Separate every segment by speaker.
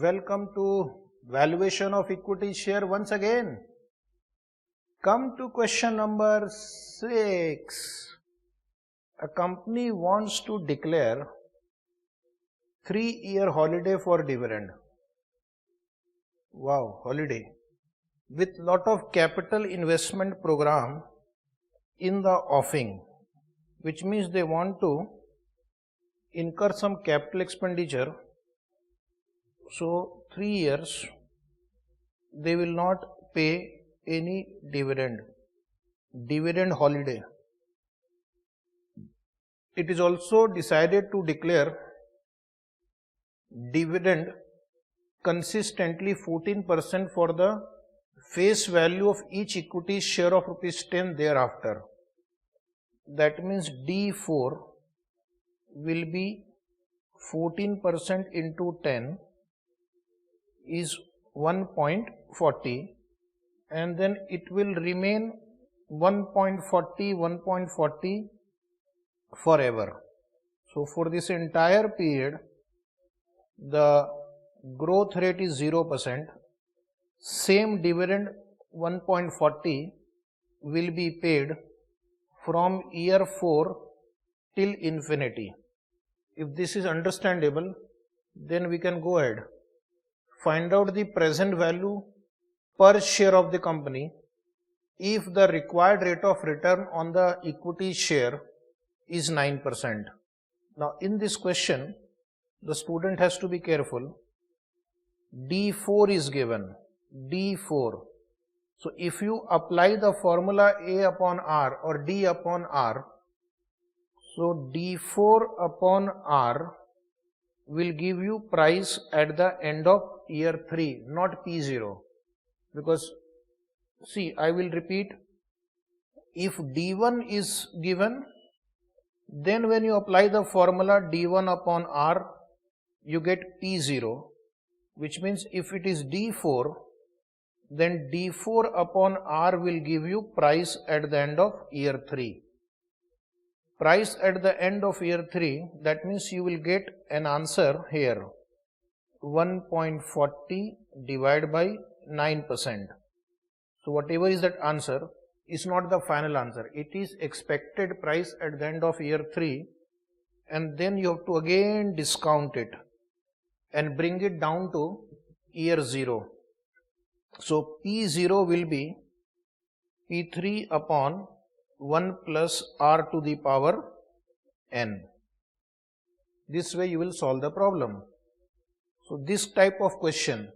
Speaker 1: Welcome to valuation of equity share once again. Come to question number 6. A company wants to declare 3-year holiday for dividend. Wow, holiday. With lot of capital investment program in the offing, which means they want to incur some capital expenditure. So 3 years they will not pay any dividend holiday. It is also decided to declare dividend consistently 14% for the face value of each equity share of ₹10 thereafter. That means D4 will be 14% into 10 is 1.40, and then it will remain 1.40 forever. So for this entire period the growth rate is 0%. Same dividend 1.40 will be paid from year 4 till infinity. If this is understandable, then we can go ahead. Find out the present value per share of the company if the required rate of return on the equity share is 9%. Now in this question, the student has to be careful. D4 is given. D4. So if you apply the formula A upon R or D upon R, so D4 upon R will give you price at the end of year 3, not P0. Because see, I will repeat, if D1 is given, then when you apply the formula D1 upon R, you get P0, which means if it is D4, then D4 upon R will give you price at the end of year 3. Price at the end of year 3, that means you will get an answer here, 1.40 divided by 9%. So whatever is that answer is not the final answer. It is expected price at the end of year 3, and then you have to again discount it and bring it down to year 0. So P0 will be P3 upon 1 plus R to the power n. This way you will solve the problem. So this type of question,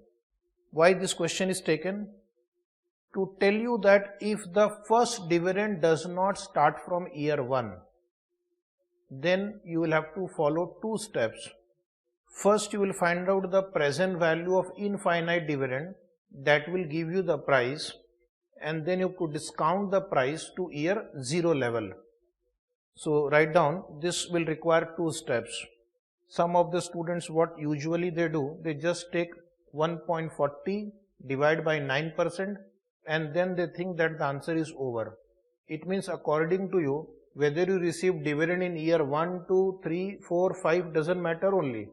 Speaker 1: why this question is taken? To tell you that if the first dividend does not start from year 1, then you will have to follow 2 steps. First, you will find out the present value of infinite dividend, that will give you the price, and then you have to discount the price to year 0 level. So write down, this will require 2 steps. Some of the students, what usually they do, they just take 1.40 divided by 9%, and then they think that the answer is over. It means according to you, whether you receive dividend in year 1, 2, 3, 4, 5 doesn't matter only.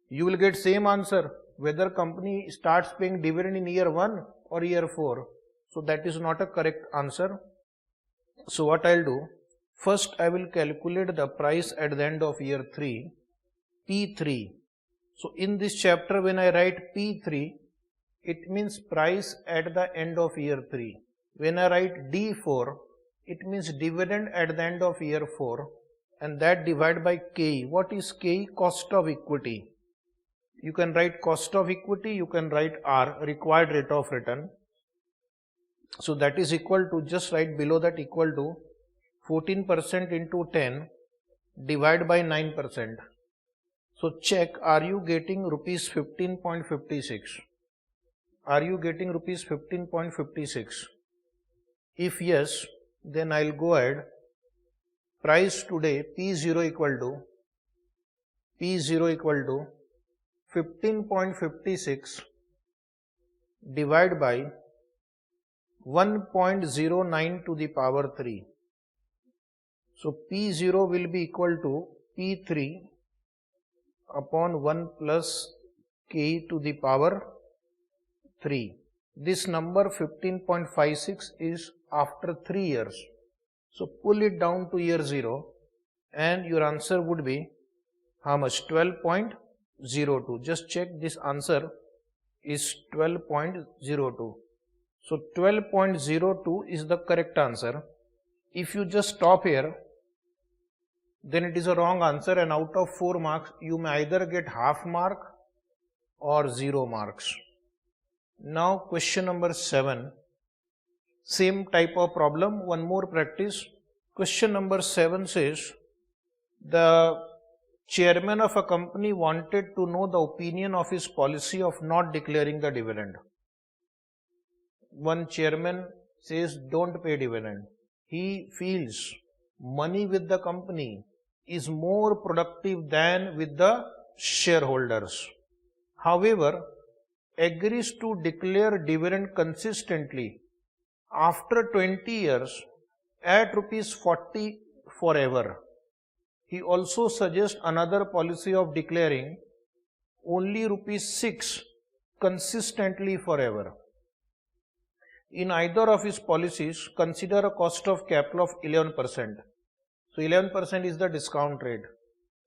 Speaker 1: You will get same answer whether company starts paying dividend in year 1 or year 4. So that is not a correct answer. So what I'll do, first I will calculate the price at the end of year 3, P3. So in this chapter when I write P3, it means price at the end of year 3. When I write D4, it means dividend at the end of year 4, and that divided by KE. What is KE? Cost of equity. You can write cost of equity, you can write R, required rate of return. So that is equal to, just write below that, equal to 14% into 10 divided by 9%. So check, are you getting rupees 15.56? Are you getting rupees 15.56? If yes, then I'll go ahead. Price today P0 equal to 15.56 divided by 1.09 to the power 3. So P0 will be equal to P3 upon 1 plus ke to the power 3. This number 15.56 is after 3 years. So pull it down to year 0 and your answer would be how much? 12.02. Just check, this answer is 12.02. So 12.02 is the correct answer. If you just stop here, then it is a wrong answer, and out of 4 marks you may either get half mark or 0 marks. Now question number 7, same type of problem, one more practice. Question number 7 says the chairman of a company wanted to know the opinion of his policy of not declaring the dividend. One chairman says don't pay dividend. He feels money with the company is more productive than with the shareholders. However, agrees to declare dividend consistently after 20 years at rupees 40 forever. He also suggests another policy of declaring only rupees 6 consistently forever. In either of his policies, consider a cost of capital of 11%. So 11% is the discount rate.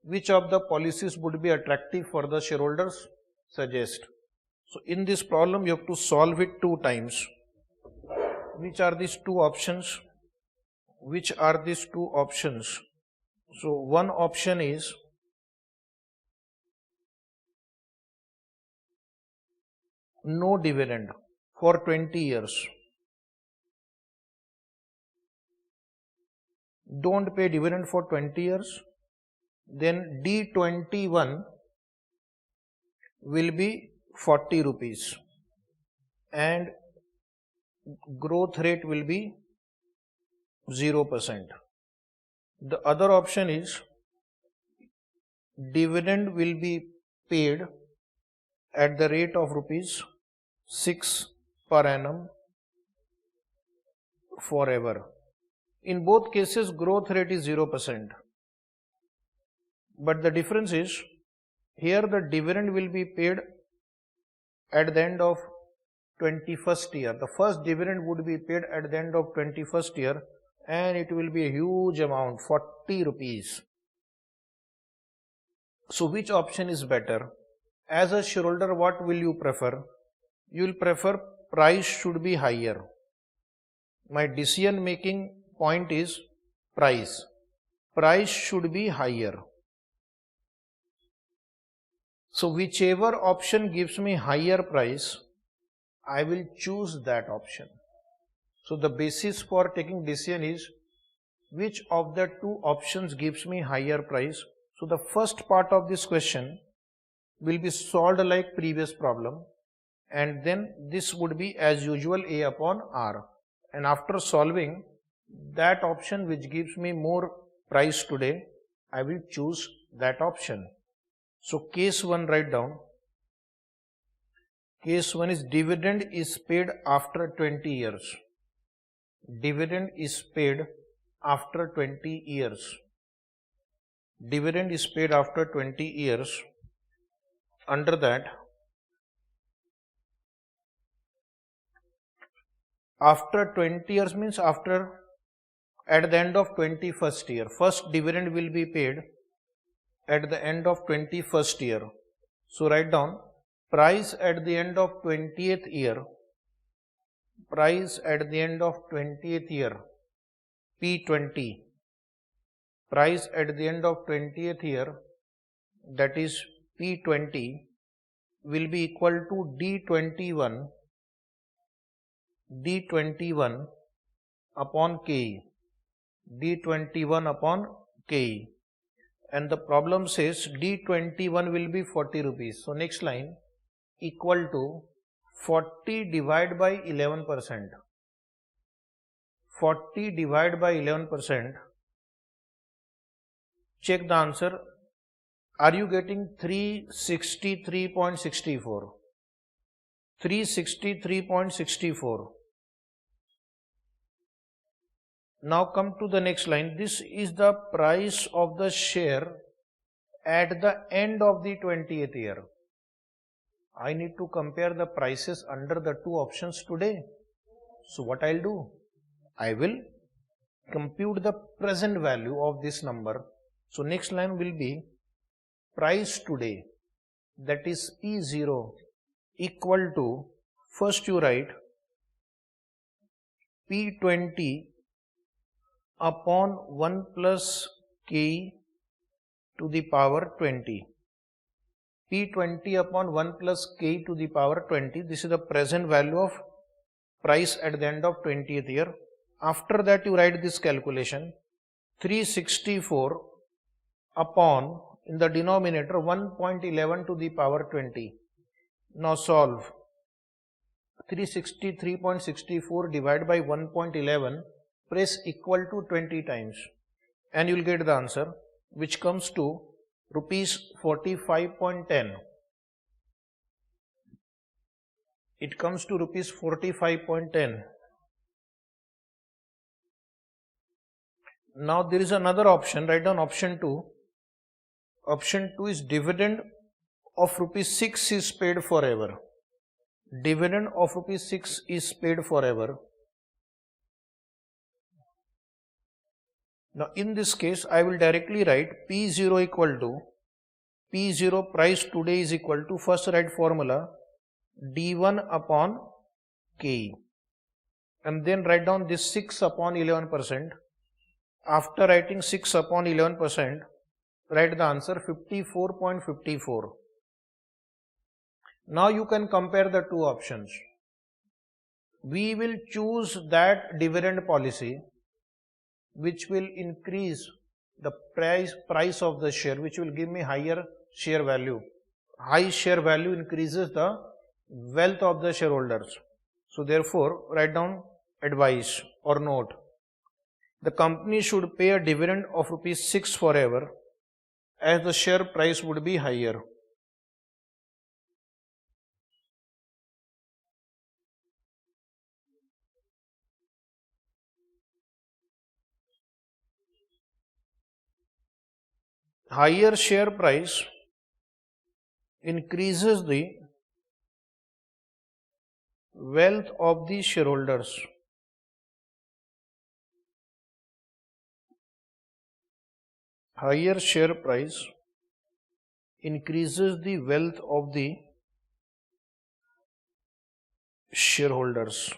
Speaker 1: Which of the policies would be attractive for the shareholders? Suggest. So in this problem you have to solve it 2 times. Which are these 2 options? Which are these 2 options? So one option is no dividend for 20 years. Don't pay dividend for 20 years. Then D21 will be 40 rupees and growth rate will be 0%. The other option is dividend will be paid at the rate of rupees 6 per annum forever. In both cases growth rate is 0%. But the difference is here the dividend will be paid at the end of 21st year. The first dividend would be paid at the end of 21st year and it will be a huge amount, 40 rupees. So which option is better? As a shareholder, what will you prefer? You will prefer price should be higher. My decision making point is price. Price should be higher. So whichever option gives me higher price, I will choose that option. So the basis for taking decision is which of the 2 options gives me higher price. So the first part of this question will be solved like previous problem, and then this would be as usual A upon R. And after solving that option which gives me more price today, I will choose that option. So case 1 write down. Case 1 is dividend is paid after 20 years. Dividend is paid after 20 years. Dividend is paid after 20 years. Under that, after 20 years means after at the end of 21st year. First dividend will be paid at the end of 21st year. So write down price at the end of 20th year. Price at the end of 20th year, P20. Price at the end of 20th year, that is P20, will be equal to D21 upon KE. D21 upon KE. And the problem says D21 will be 40 rupees. So next line, equal to 40 divided by 11%. 40 divided by 11%. Check the answer. Are you getting 363.64? 363.64. Now come to the next line. This is the price of the share at the end of the 20th year. I need to compare the prices under the two options today. So what I'll do? I will compute the present value of this number. So next line will be price today, that is P0 equal to, first you write P20 upon 1 plus K to the power 20. P20 upon 1 plus K to the power 20. This is the present value of price at the end of 20th year. After that you write this calculation, 364 upon, in the denominator, 1.11 to the power 20. Now solve. 363.64 divided by 1.11, press equal to 20 times and you will get the answer, which comes to rupees 45.10. It comes to rupees 45.10. Now there is another option, write down option 2. Option 2 is dividend of rupees 6 is paid forever. Dividend of rupees 6 is paid forever. Now in this case I will directly write P0 equal to, P0 price today is equal to, first write formula D1 upon K and then write down this 6 upon 11%. After writing 6 upon 11%, write the answer 54.54. Now you can compare the two options. We will choose that dividend policy which will increase the price of the share, which will give me higher share value. High share value increases the wealth of the shareholders. So therefore write down advice or note. The company should pay a dividend of rupees 6 forever as the share price would be higher. Higher share price increases the wealth of the shareholders. Higher share price increases the wealth of the shareholders.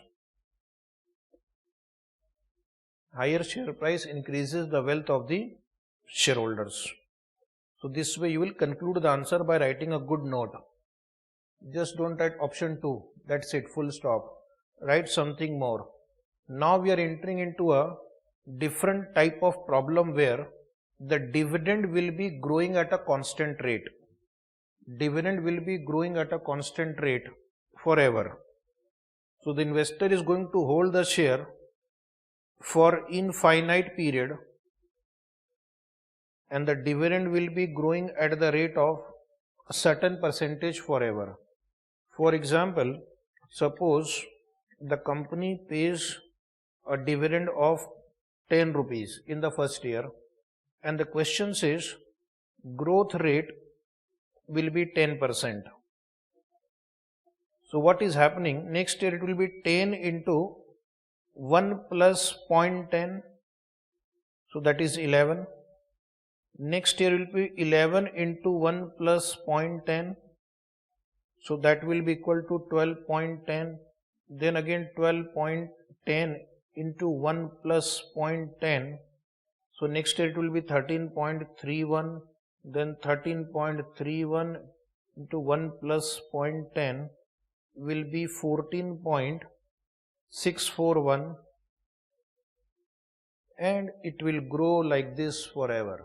Speaker 1: Higher share price increases the wealth of the shareholders. So this way you will conclude the answer by writing a good note. Just don't write option 2. That's it, full stop. Write something more. Now we are entering into a different type of problem where the dividend will be growing at a constant rate. Dividend will be growing at a constant rate forever. So the investor is going to hold the share for infinite period and the dividend will be growing at the rate of a certain percentage forever. For example, suppose the company pays a dividend of 10 rupees in the first year and the question says growth rate will be 10%. So what is happening? Next year it will be 10 into 1 plus 0.10, so that is 11. Next year will be 11 into 1 plus 0.10, so that will be equal to 12.10. Then again 12.10 into 1 plus 0.10, so next year it will be 13.31. Then 13.31 into 1 plus 0.10 will be 14.641 and it will grow like this forever.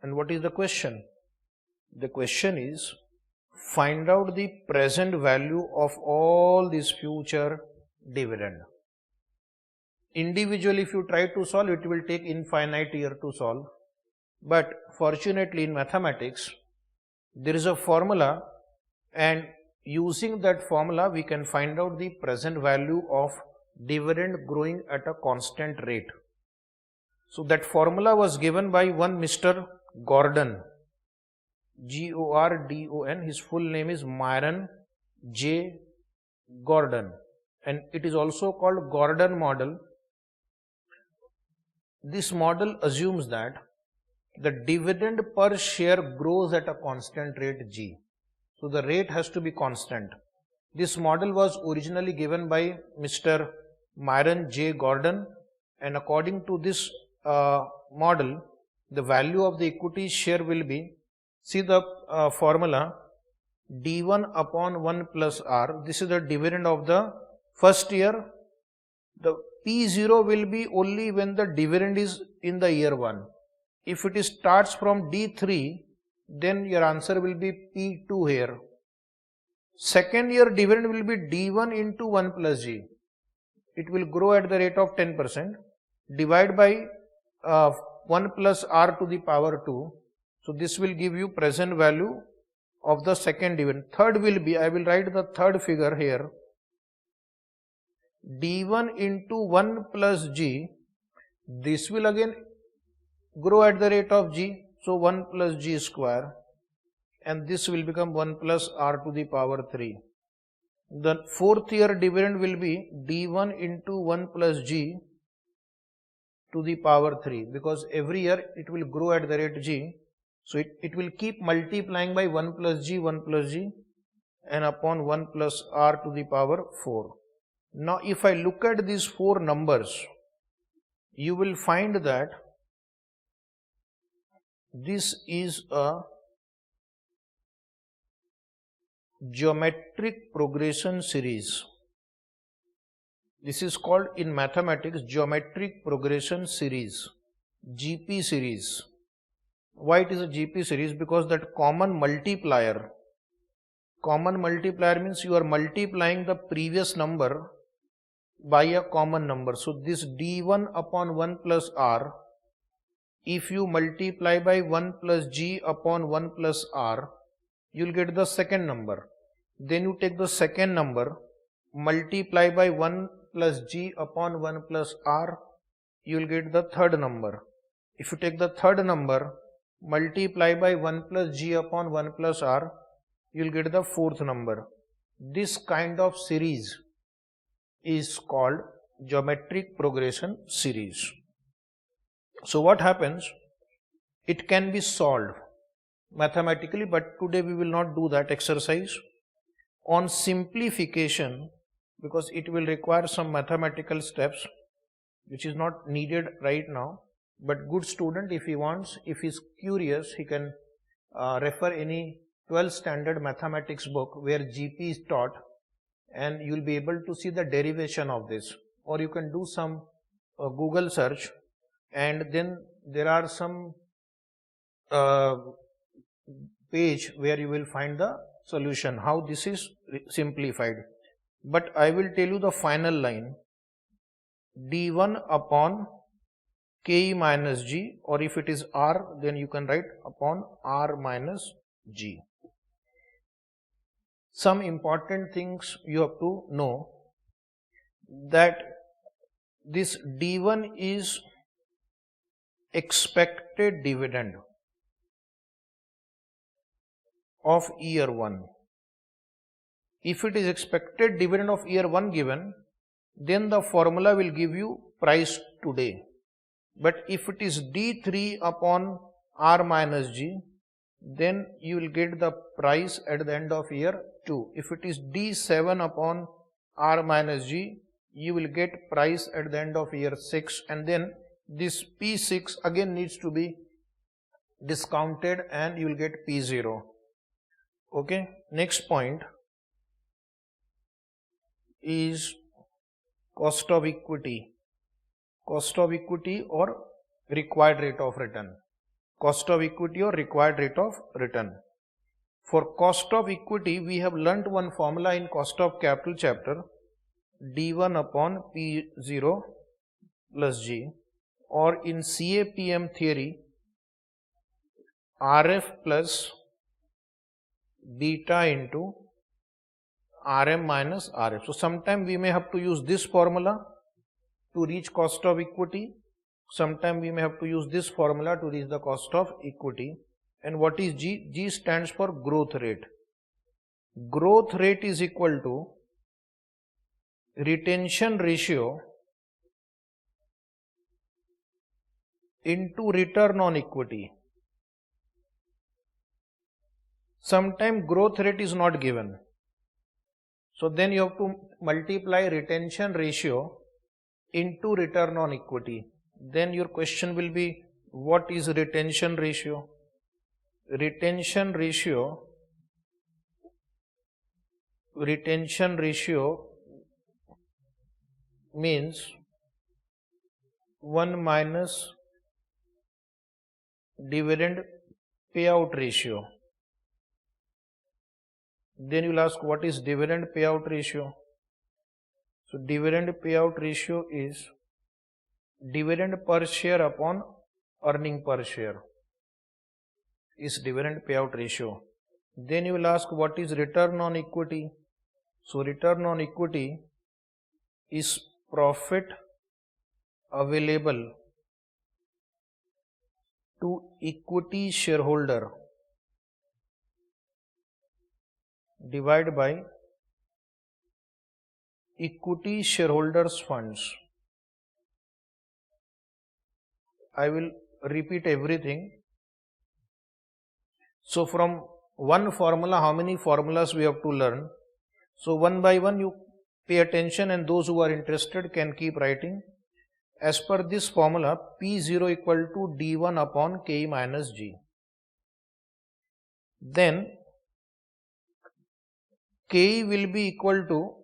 Speaker 1: And what is the question? The question is, find out the present value of all these future dividend. Individually if you try to solve, it will take infinite year to solve. But fortunately in mathematics, there is a formula and using that formula we can find out the present value of dividend growing at a constant rate. So that formula was given by one Mr. Gordon, Gordon. His full name is Myron J. Gordon, and it is also called Gordon model. This model assumes that the dividend per share grows at a constant rate G. So the rate has to be constant. This model was originally given by Mr. Myron J. Gordon, and according to this model, the value of the equity share will be, see the formula, D1 upon 1 plus R. This is the dividend of the first year. The P0 will be only when the dividend is in the year 1. If it starts from D3, then your answer will be P2 here. Second year dividend will be D1 into 1 plus G. It will grow at the rate of 10%. Divide by 1 plus R to the power 2. So this will give you present value of the second dividend. Third will be, I will write the third figure here, D1 into 1 plus G. This will again grow at the rate of G, so 1 plus G square, and this will become 1 plus R to the power 3. The fourth year dividend will be D1 into 1 plus G to the power 3, because every year it will grow at the rate G. So it will keep multiplying by 1 plus G and upon 1 plus R to the power 4. Now if I look at these four numbers, you will find that this is a geometric progression series. This is called in mathematics geometric progression series, GP series. Why it is a GP series? Because that common multiplier means you are multiplying the previous number by a common number. So this D1 upon 1 plus R, if you multiply by 1 plus G upon 1 plus R, you will get the second number. Then you take the second number, multiply by 1 plus G upon 1 plus R, you will get the third number. If you take the third number, multiply by 1 plus G upon 1 plus R, you will get the fourth number. This kind of series is called geometric progression series. So what happens? It can be solved mathematically, but today we will not do that exercise. On simplification, because it will require some mathematical steps which is not needed right now, but good student, if he wants, if he is curious, he can refer any 12th standard mathematics book where GP is taught, and you will be able to see the derivation of this. Or you can do some Google search, and then there are some page where you will find the solution, how this is simplified. But I will tell you the final line, D1 upon K minus G, or if it is R, then you can write upon R minus G. Some important things you have to know, that this D1 is expected dividend of year 1. If it is expected dividend of year 1 given, then the formula will give you price today. But if it is D3 upon R minus G, then you will get the price at the end of year 2. If it is D7 upon R minus G, you will get price at the end of year 6, and then this P6 again needs to be discounted and you will get P0. Okay, next point is cost of equity. Cost of equity or required rate of return. Cost of equity or required rate of return. For cost of equity, we have learnt one formula in cost of capital chapter, D1 upon P0 plus G, or in CAPM theory, RF plus beta into RM minus RF. So sometime we may have to use this formula to reach cost of equity. Sometime we may have to use this formula to reach the cost of equity. And what is G? G stands for growth rate. growth rate is equal to retention ratio into return on equity. Sometimes growth rate is not given. So then you have to multiply retention ratio into return on equity. Then your question will be, what is retention ratio? Retention ratio means 1 minus dividend payout ratio. Then you will ask, what is dividend payout ratio? So dividend payout ratio is dividend per share upon earning per share is dividend payout ratio. Then you will ask, what is return on equity? So return on equity is profit available to equity shareholder divided by equity shareholders funds. I will repeat everything. So from one formula, how many formulas we have to learn? So one by one you pay attention, and those who are interested can keep writing. As per this formula, P0 equal to D1 upon K minus G. Then K will be equal to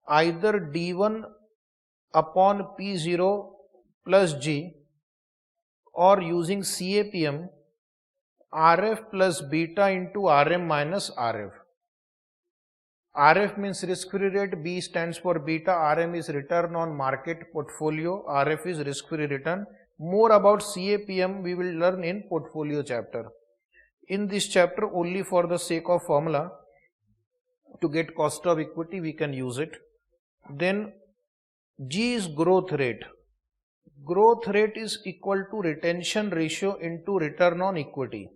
Speaker 1: either D1 upon P0 plus G, or using CAPM, RF plus beta into RM minus RF. RF means risk-free rate, B stands for beta, RM is return on market portfolio, RF is risk-free return. More about CAPM we will learn in portfolio chapter. In this chapter, only for the sake of formula, to get cost of equity we can use it. Then G is growth rate. Growth rate is equal to retention ratio into return on equity.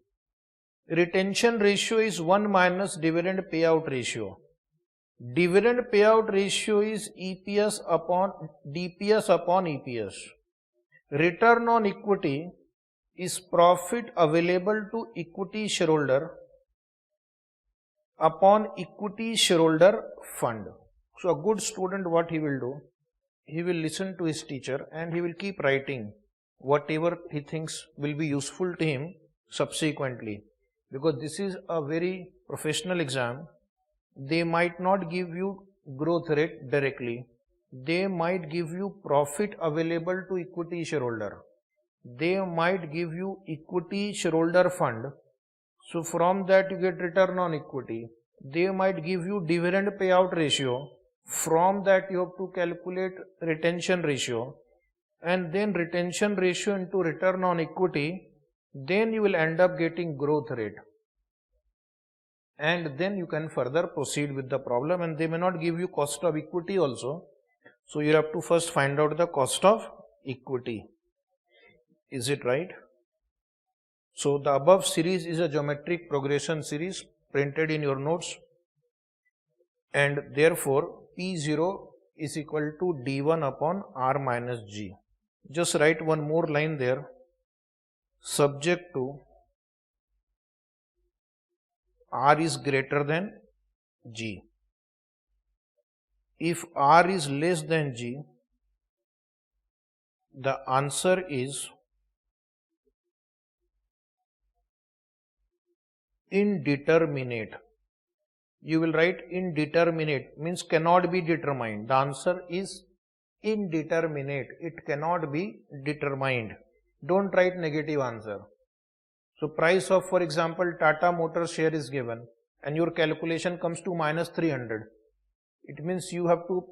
Speaker 1: Retention ratio is 1 minus dividend payout ratio. Dividend payout ratio is DPS upon EPS. Return on equity is profit available to equity shareholder upon equity shareholder fund. So a good student, what he will do? He will listen to his teacher and he will keep writing whatever he thinks will be useful to him subsequently. Because this is a very professional exam, they might not give you growth rate directly. They might give you profit available to equity shareholder. They might give you equity shareholder fund. So from that you get return on equity. They might give you dividend payout ratio. From that you have to calculate retention ratio, and then retention ratio into return on equity. Then you will end up getting growth rate, and then you can further proceed with the problem. And they may not give you cost of equity also, so you have to first find out the cost of equity. Is it right? So the above series is a geometric progression series printed in your notes, and therefore P0 is equal to D1 upon R minus G. Just write one more line there, subject to R is greater than G. If R is less than G, the answer is indeterminate. You will write indeterminate, means cannot be determined. The answer is indeterminate. It cannot be determined. Don't write negative answer. So price of, for example, Tata Motors share is given and your calculation comes to minus 300. It means you have to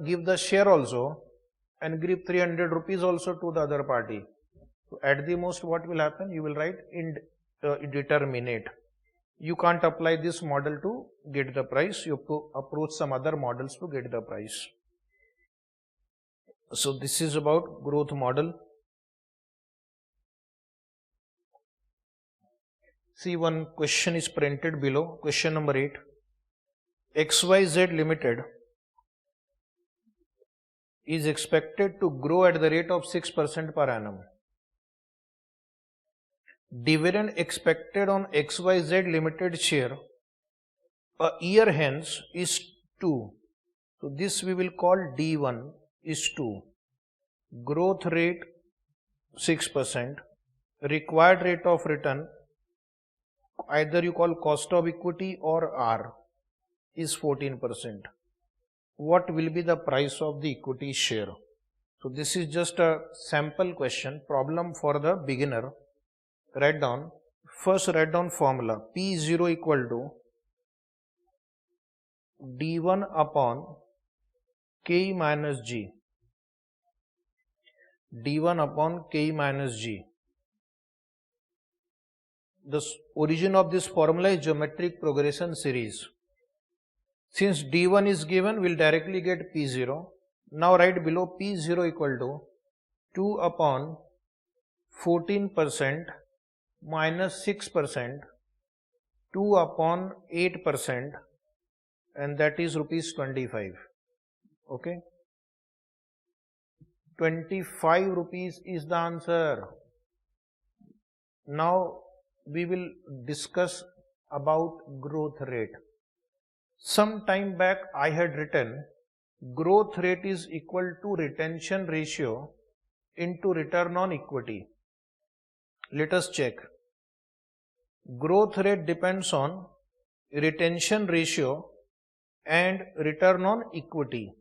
Speaker 1: give the share also and give 300 rupees also to the other party. So at the most what will happen? You will write indeterminate. You can't apply this model to get the price. You have to approach some other models to get the price. So this is about growth model. See, one question is printed below. Question number 8. XYZ Limited is expected to grow at the rate of 6% per annum. Dividend expected on XYZ Limited share a year hence is 2. So this we will call D1 is 2. Growth rate 6%. Required rate of return, either you call cost of equity or R, is 14%. What will be the price of the equity share? So this is just a sample question, problem for the beginner. Write down, first write down formula. P0 equal to D1 upon K minus G. D1 upon K minus G. The origin of this formula is geometric progression series. Since D1 is given, we will directly get P0. Now write below P0 equal to 2 upon 14% minus 6%, 2 upon 8%, and that is rupees 25. Okay. 25 rupees is the answer. Now we will discuss about growth rate. Some time back I had written growth rate is equal to retention ratio into return on equity. Let us check. Growth rate depends on retention ratio and return on equity.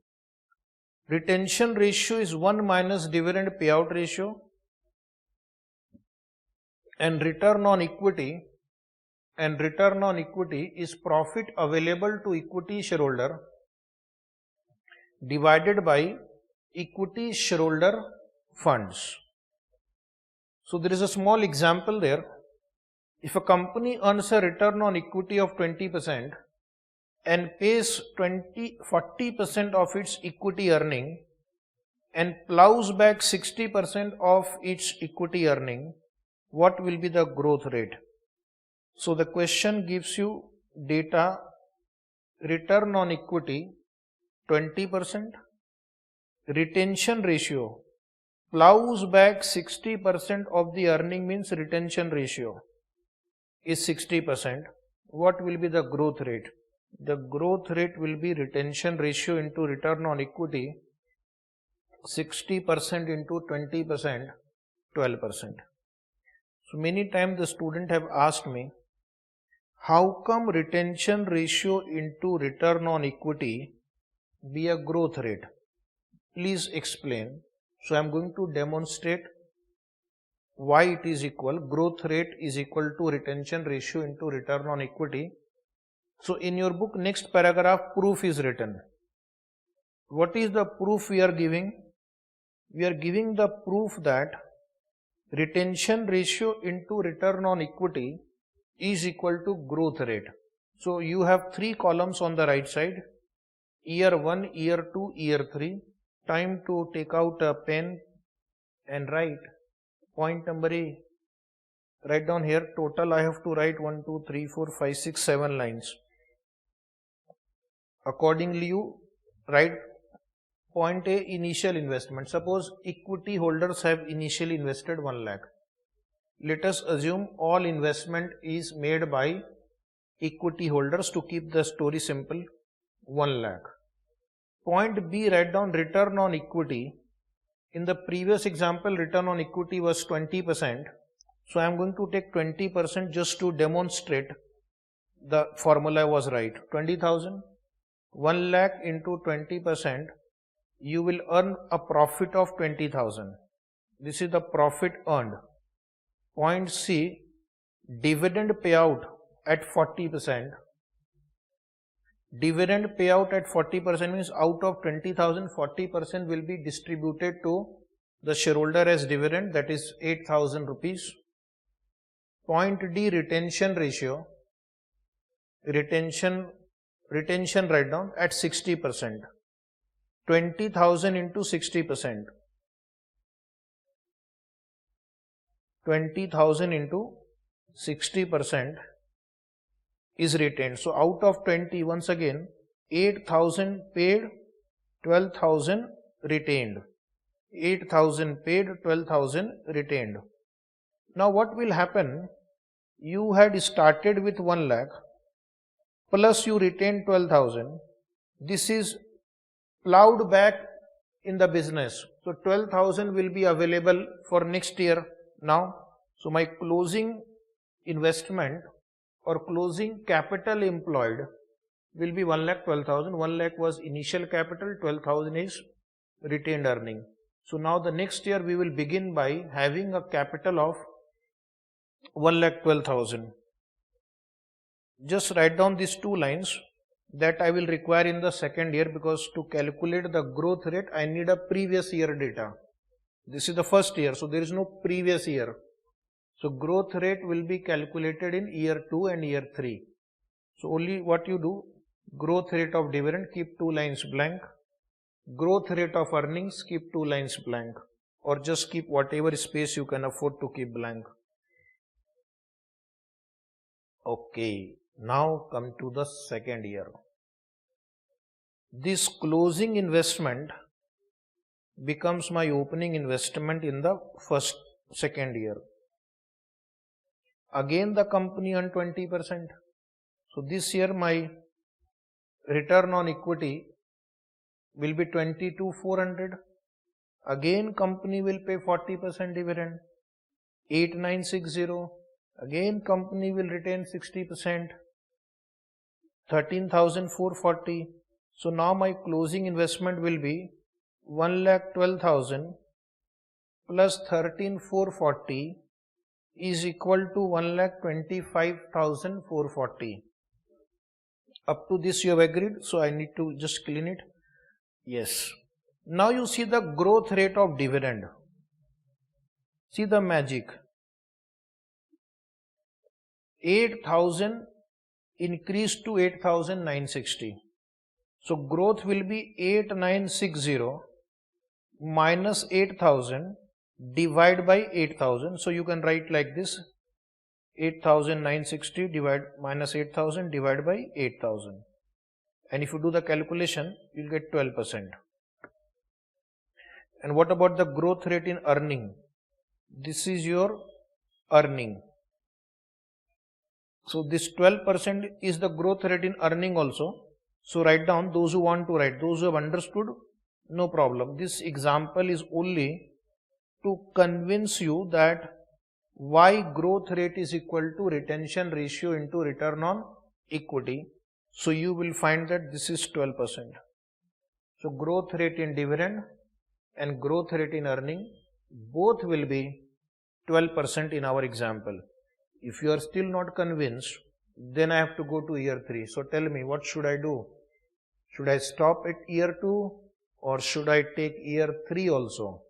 Speaker 1: Retention ratio is 1 minus dividend payout ratio, and return on equity is profit available to equity shareholder divided by equity shareholder funds. So there is a small example there. If a company earns a return on equity of 20% and pays 40% of its equity earning and plows back 60% of its equity earning, what will be the growth rate? So the question gives you data: return on equity 20%, retention ratio, plows back 60% of the earning means retention ratio is 60%. What will be the growth rate? The growth rate will be retention ratio into return on equity, 60% into 20%, 12%. So many times the student have asked me, how come retention ratio into return on equity be a growth rate? Please explain. So I am going to demonstrate why it is equal. Growth rate is equal to retention ratio into return on equity. So in your book, next paragraph, proof is written. What is the proof we are giving? We are giving the proof that retention ratio into return on equity is equal to growth rate. So you have 3 columns on the right side: year 1, year 2, year 3. Time to take out a pen and write. Point number A. Write down here. Total I have to write 1, 2, 3, 4, 5, 6, 7 lines. Accordingly you write point A, initial investment. Suppose equity holders have initially invested 1 lakh. Let us assume all investment is made by equity holders. To keep the story simple, 1 lakh. Point B, write down return on equity. In the previous example, return on equity was 20%. So I am going to take 20% just to demonstrate the formula was right. 20,000, 1 lakh into 20%, you will earn a profit of 20,000. This is the profit earned. Point C, dividend payout at 40%. Dividend payout at 40% means out of 20,000, 40% will be distributed to the shareholder as dividend, that is 8,000 rupees. Point D, retention ratio. Retention write down at 60%. 20,000 into 60%. 20,000 into 60% is retained. So out of 20, once again, 8,000 paid, 12,000 retained. 8,000 paid, 12,000 retained. Now what will happen? You had started with 1 lakh plus you retained 12,000. This is plowed back in the business. So 12,000 will be available for next year now. So my closing investment or closing capital employed will be 1,12,000. 1 lakh was initial capital, 12,000 is retained earning. So now the next year we will begin by having a capital of 1,12,000. Just write down these 2 lines that I will require in the second year, because to calculate the growth rate I need a previous year data. This is the first year, so there is no previous year. So growth rate will be calculated in year 2 and year 3. So only what you do, growth rate of dividend, keep 2 lines blank. Growth rate of earnings, keep 2 lines blank, or just keep whatever space you can afford to keep blank. Okay, now come to the second year. This closing investment becomes my opening investment in the second year. Again the company earned 20%. So this year my return on equity will be 22,400. Again company will pay 40% dividend, 8,960. Again company will retain 60%, 13,440. So now my closing investment will be 1,12,000 plus 13,440 is equal to 1,25,440. Up to this you have agreed, so I need to just clean it. Yes. Now you see the growth rate of dividend. See the magic. 8,000 increased to 8,960. So growth will be 8,960 minus 8,000 divided by 8,000. So you can write like this: 8,960 minus 8,000 divided by 8,000. And if you do the calculation, you will get 12%. And what about the growth rate in earning? This is your earning. So this 12% is the growth rate in earning also. So write down, those who want to write, those who have understood, no problem. This example is only to convince you that why growth rate is equal to retention ratio into return on equity. So you will find that this is 12%. So growth rate in dividend and growth rate in earning, both will be 12% in our example. If you are still not convinced, then I have to go to year 3. So tell me, what should I do? Should I stop at year 2 or should I take year 3 also?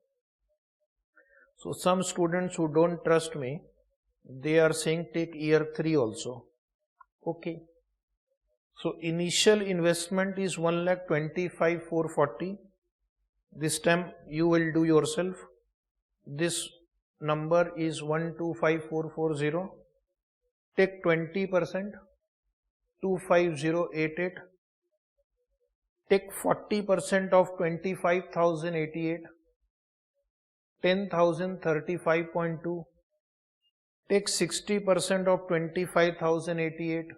Speaker 1: So some students who don't trust me, they are saying take year 3 also. Okay. So initial investment is 1,25,440. This time you will do yourself. This number is 1,25,440. Take 20%, 25088. Take 40% of 25,088, 10,035.2. Take 60% of 25,088,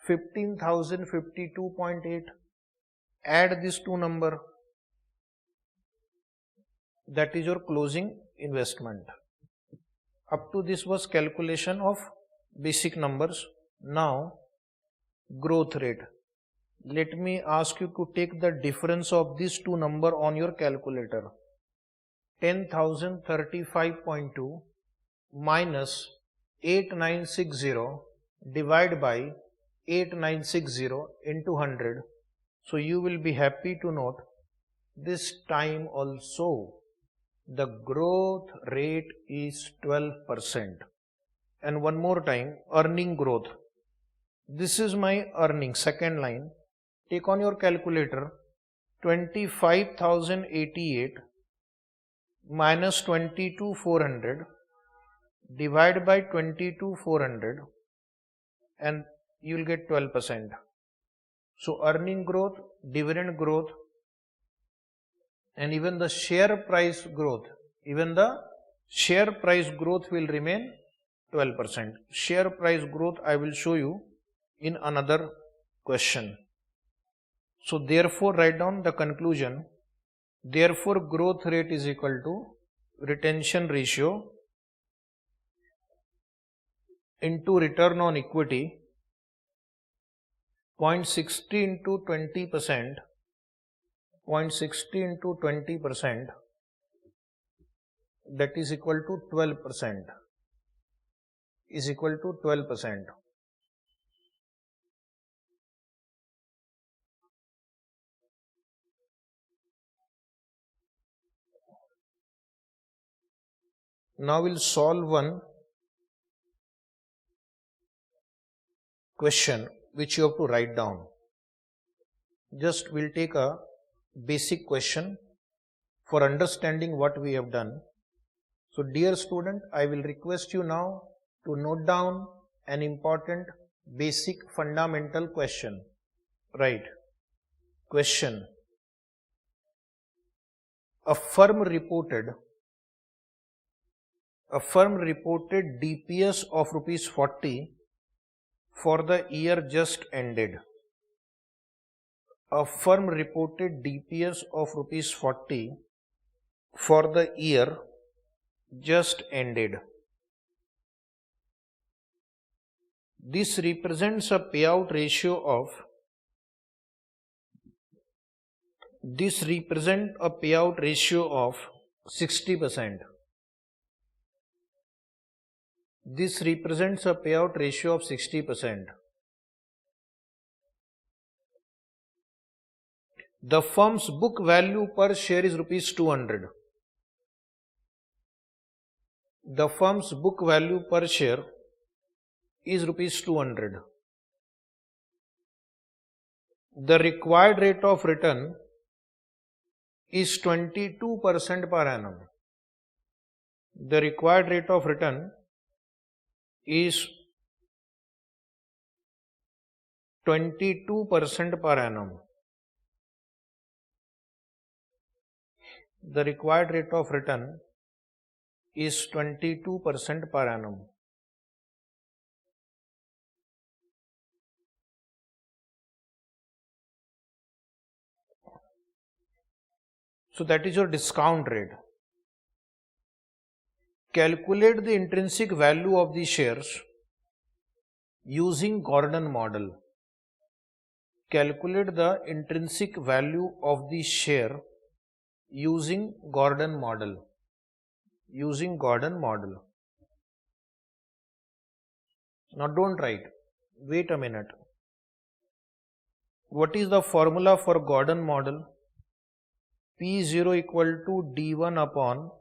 Speaker 1: 15,052.8. Add these 2 numbers. That is your closing investment. Up to this was calculation of basic numbers. Now growth rate. Let me ask you to take the difference of these 2 numbers on your calculator. 10,035.2 minus 8,960 divided by 8,960 into 100. So you will be happy to note this time also the growth rate is 12%. And one more time, earning growth. This is my earning, second line. Take on your calculator 25,088 minus 22,400 divide by 22,400 and you will get 12%. So earning growth, dividend growth, and even the share price growth, will remain 12%. Share price growth I will show you in another question. So therefore write down the conclusion. Therefore growth rate is equal to retention ratio into return on equity 0.60 into 20%, 0.60 into 20%, that is equal to 12%, is equal to 12%. Now we'll solve one question which you have to write down. Just we'll take a basic question for understanding what we have done. So dear student, I will request you now to note down an important basic fundamental question. Right. Question. A firm reported DPS of rupees 40 for the year just ended. A firm reported DPS of rupees 40 for the year just ended. This represents a payout ratio of 60%. This represents a payout ratio of 60%. The firm's book value per share is rupees 200. The firm's book value per share is rupees 200. The required rate of return is 22% per annum. The required rate of return is 22% per annum. The required rate of return is 22% per annum. So that is your discount rate. Calculate the intrinsic value of the shares using Gordon model. Calculate the intrinsic value of the share using Gordon model. Using Gordon model. Now don't write. Wait a minute. What is the formula for Gordon model? P0 equal to D1 upon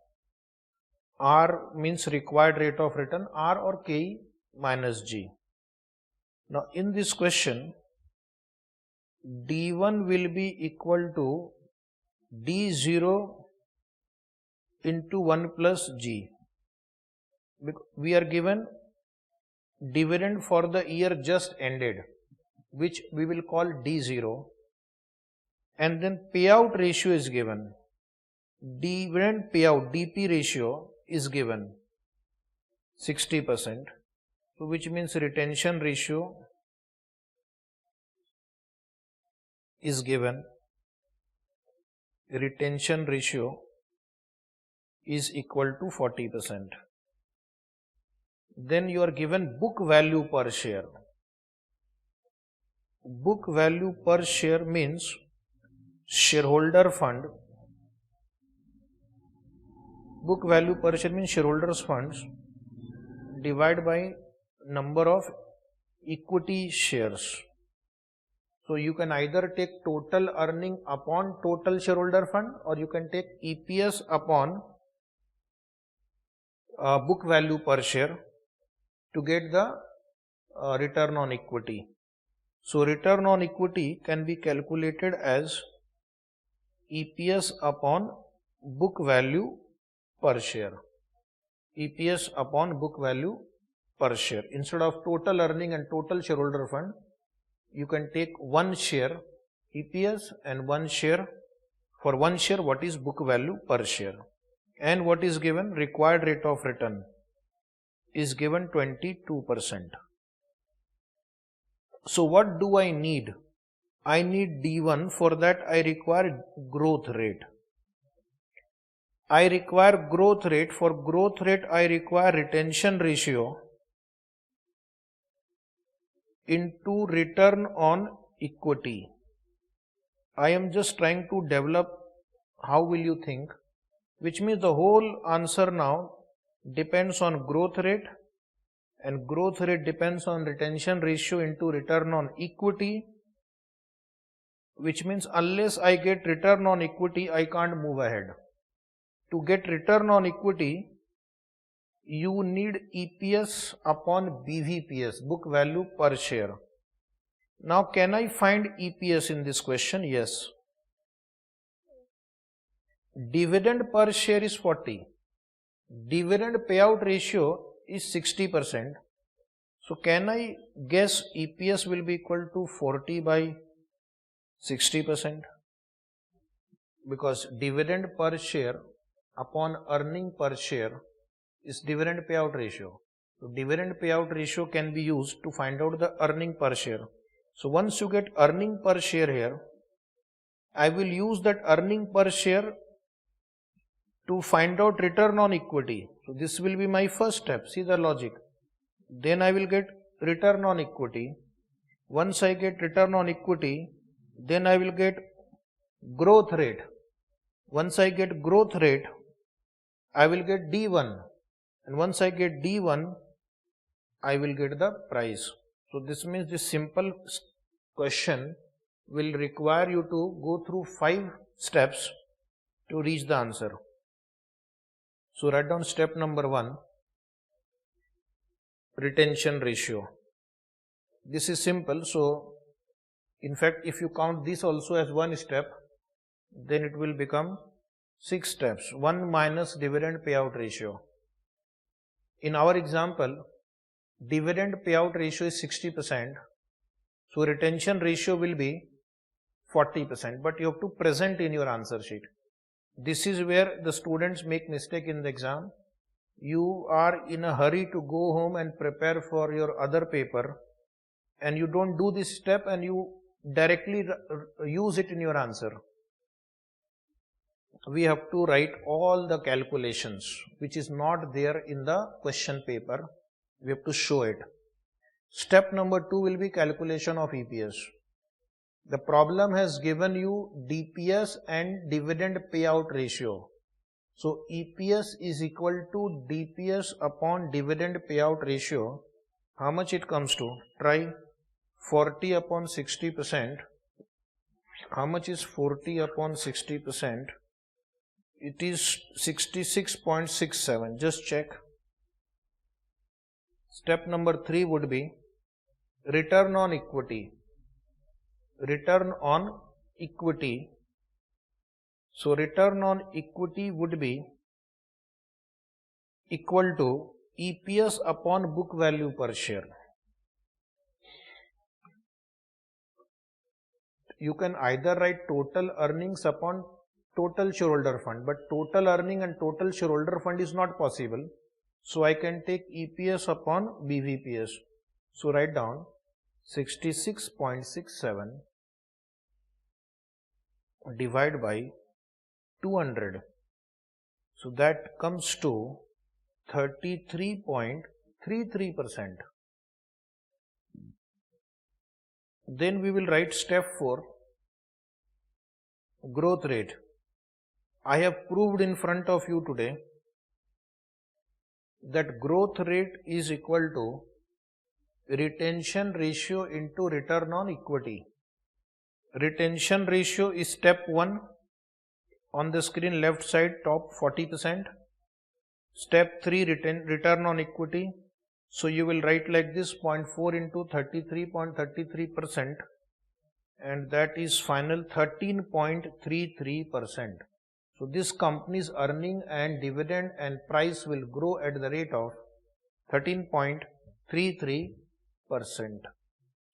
Speaker 1: R means required rate of return, R or K minus G. Now in this question, D1 will be equal to D0 into 1 plus G. We are given dividend for the year just ended, which we will call D0, and then payout ratio is given. Dividend payout DP ratio is given 60%, so which means retention ratio is given. Retention ratio is equal to 40%. Then you are given book value per share. Book value per share means shareholder fund. Book value per share means shareholders funds divided by number of equity shares. So you can either take total earning upon total shareholder fund, or you can take EPS upon book value per share to get the return on equity. So return on equity can be calculated as EPS upon book value per share. EPS upon book value per share. Instead of total earning and total shareholder fund, you can take one share EPS and one share. For one share, what is book value per share? And what is given? Required rate of return is given 22%. So what do I need? I need D1. For that I require growth rate. I require growth rate. For growth rate I require retention ratio into return on equity. I am just trying to develop how will you think, which means the whole answer now depends on growth rate, and growth rate depends on retention ratio into return on equity, which means unless I get return on equity, I can't move ahead. To get return on equity, you need EPS upon BVPS, book value per share. Now, can I find EPS in this question? Yes. Dividend per share is 40. Dividend payout ratio is 60%. So, can I guess EPS will be equal to 40 by 60%? Because dividend per share upon earning per share is dividend payout ratio. So, dividend payout ratio can be used to find out the earning per share. So, once you get earning per share here, I will use that earning per share to find out return on equity. So, this will be my first step. See the logic. Then I will get return on equity. Once I get return on equity, then I will get growth rate. Once I get growth rate, I will get D1. And once I get D1, I will get the price. So, this means this simple question will require you to go through 5 steps to reach the answer. So, write down step number 1, retention ratio. This is simple. So, in fact, if you count this also as one step, then it will become 6 steps. 1 minus dividend payout ratio. In our example, dividend payout ratio is 60%. So, retention ratio will be 40%, but you have to present in your answer sheet. This is where the students make mistake in the exam. You are in a hurry to go home and prepare for your other paper, and you don't do this step and you directly use it in your answer. We have to write all the calculations which is not there in the question paper. We have to show it. Step number 2 will be calculation of EPS. The problem has given you DPS and dividend payout ratio. So, EPS is equal to DPS upon dividend payout ratio. How much it comes to? Try 40 upon 60%. How much is 40 upon 60%? It is 66.67. Just check. Step number 3 would be return on equity. Return on equity. So, return on equity would be equal to EPS upon book value per share. You can either write total earnings upon total shareholder fund, but total earning and total shareholder fund is not possible. So, I can take EPS upon BVPS. So, write down 66.67 divided by 200. So, that comes to 33.33%. Then we will write step 4, growth rate. I have proved in front of you today that growth rate is equal to retention ratio into return on equity. Retention ratio is step 1 on the screen left side top 40%. Step 3 return on equity. So, you will write like this 0.4 into 33.33%, and that is final 13.33%. So this company's earning and dividend and price will grow at the rate of 13.33%.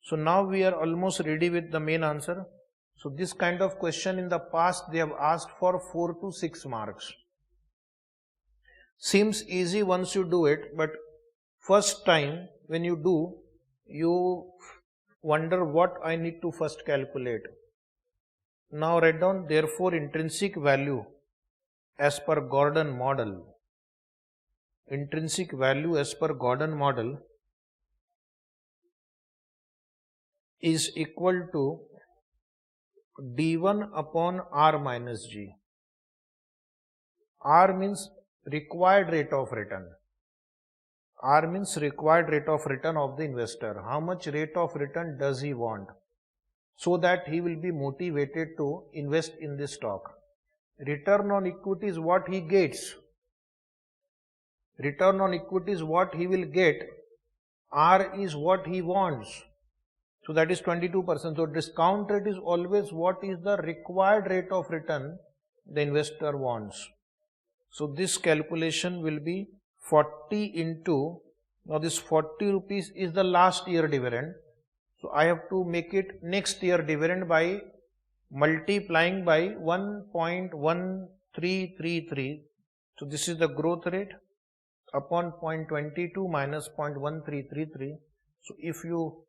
Speaker 1: So now we are almost ready with the main answer. So this kind of question in the past they have asked for 4 to 6 marks. Seems easy once you do it, but first time when you do, you wonder what I need to first calculate. Now write down, therefore intrinsic value as per Gordon model. Intrinsic value as per Gordon model is equal to d1 upon r minus g. R means required rate of return. R means required rate of return of the investor. How much rate of return does he want, so that he will be motivated to invest in this stock. Return on equity is what he gets. Return on equity is what he will get. R is what he wants. So that is 22%. So discount rate is always what is the required rate of return the investor wants. So this calculation will be 40 into, now this 40 rupees is the last year dividend. So I have to make it next year dividend by multiplying by 1.1333. So this is the growth rate upon 0.22 minus 0.1333. So if you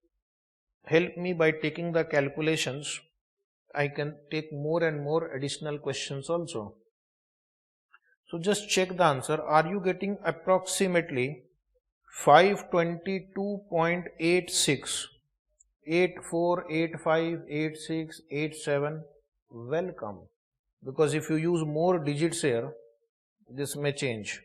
Speaker 1: help me by taking the calculations, I can take more and more additional questions also. So just check the answer. Are you getting approximately 522.86, 84, 85, 86, 87? Welcome. Because if you use more digits here, this may change.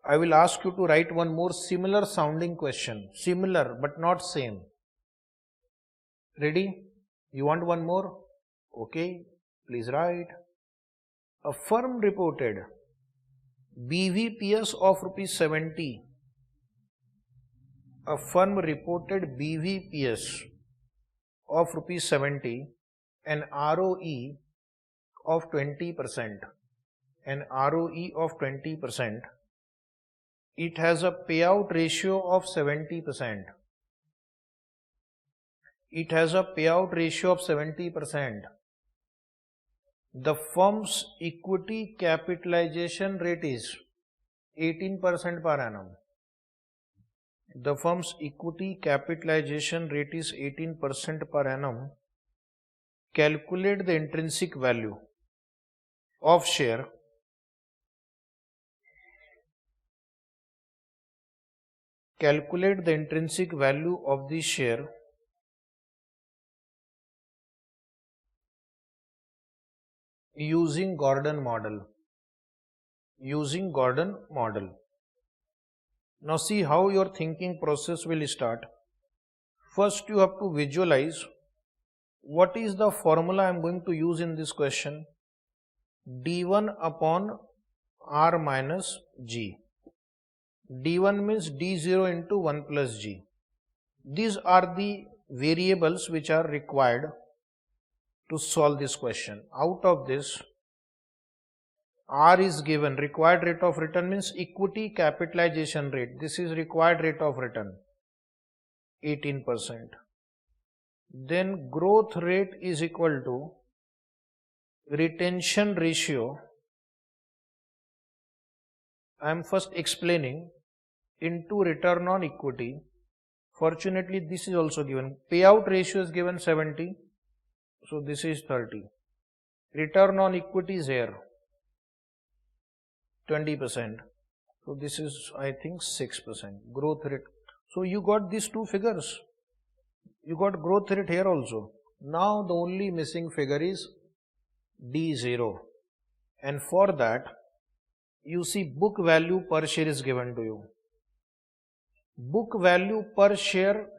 Speaker 1: I will ask you to write one more similar sounding question. Similar but not same. Ready? You want one more? Okay, please write. A firm reported BVPS of ₹70. A firm reported BVPS of ₹70 and ROE of 20%. An ROE of 20%. It has a payout ratio of 70%. It has a payout ratio of 70%. The firm's equity capitalization rate is 18% per annum. The firm's equity capitalization rate is 18% per annum. Calculate the intrinsic value of share. Calculate the intrinsic value of the share using Gordon model. Using Gordon model. Now see how your thinking process will start. First you have to visualize what is the formula I am going to use in this question. D1 upon R minus G. D1 means D0 into 1 plus G. These are the variables which are required to solve this question. Out of this, R is given, required rate of return means equity capitalization rate. This is required rate of return, 18%. Then growth rate is equal to retention ratio. I am first explaining, into return on equity. Fortunately, this is also given. Payout ratio is given 70. So this is 30. Return on equity is here 20%. So this is, I think, 6%. Growth rate. So you got these two figures. You got growth rate here also. Now the only missing figure is D0. And for that, you see book value per share is given to you. Book value per share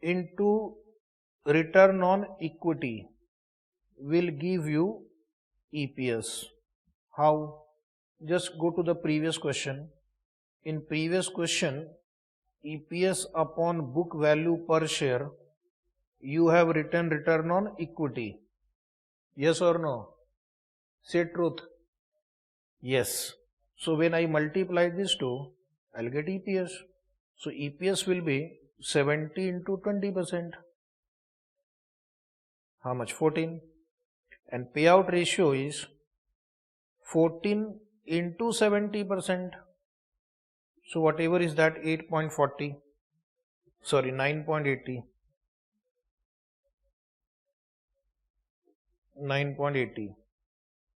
Speaker 1: into return on equity will give you EPS. How? Just go to the previous question. In previous question, EPS upon book value per share, you have written return on equity. Yes or no? Say truth. Yes. So when I multiply these two, I'll get EPS. So EPS will be 70 into 20%. How much? 14. And payout ratio is 14 into 70%. So whatever is that, 8.40. Sorry, 9.80. 9.80.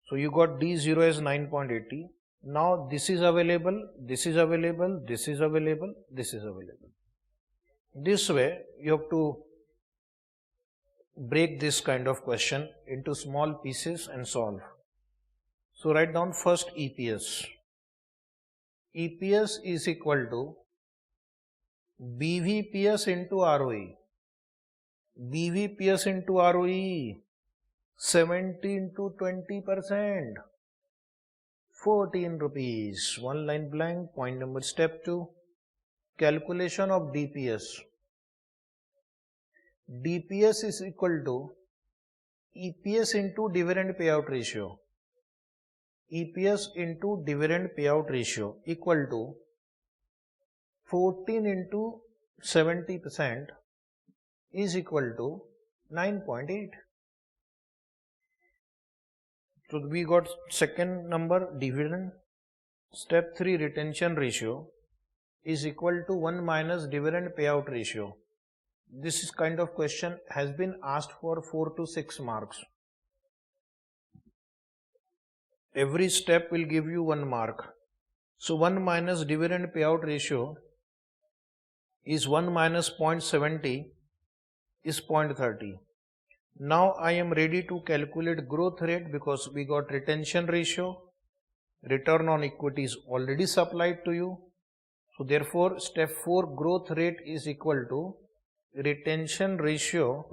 Speaker 1: So you got D0 as 9.80. Now this is available, this is available, this is available, this is available. This way you have to break this kind of question into small pieces and solve. So write down first EPS. EPS is equal to BVPS into ROE. BVPS into ROE, 70 into 20%, 14 rupees. One line blank. Point number step 2. Calculation of DPS. DPS is equal to EPS into dividend payout ratio. EPS into dividend payout ratio equal to 14 into 70% is equal to 9.8. So we got second number, dividend. Step 3, retention ratio is equal to 1 minus dividend payout ratio. This is kind of question has been asked for 4 to 6 marks. Every step will give you 1 mark. So 1 minus dividend payout ratio is 1 minus 0.70 is 0.30. Now I am ready to calculate growth rate because we got retention ratio, return on equity is already supplied to you. So therefore step 4, growth rate is equal to retention ratio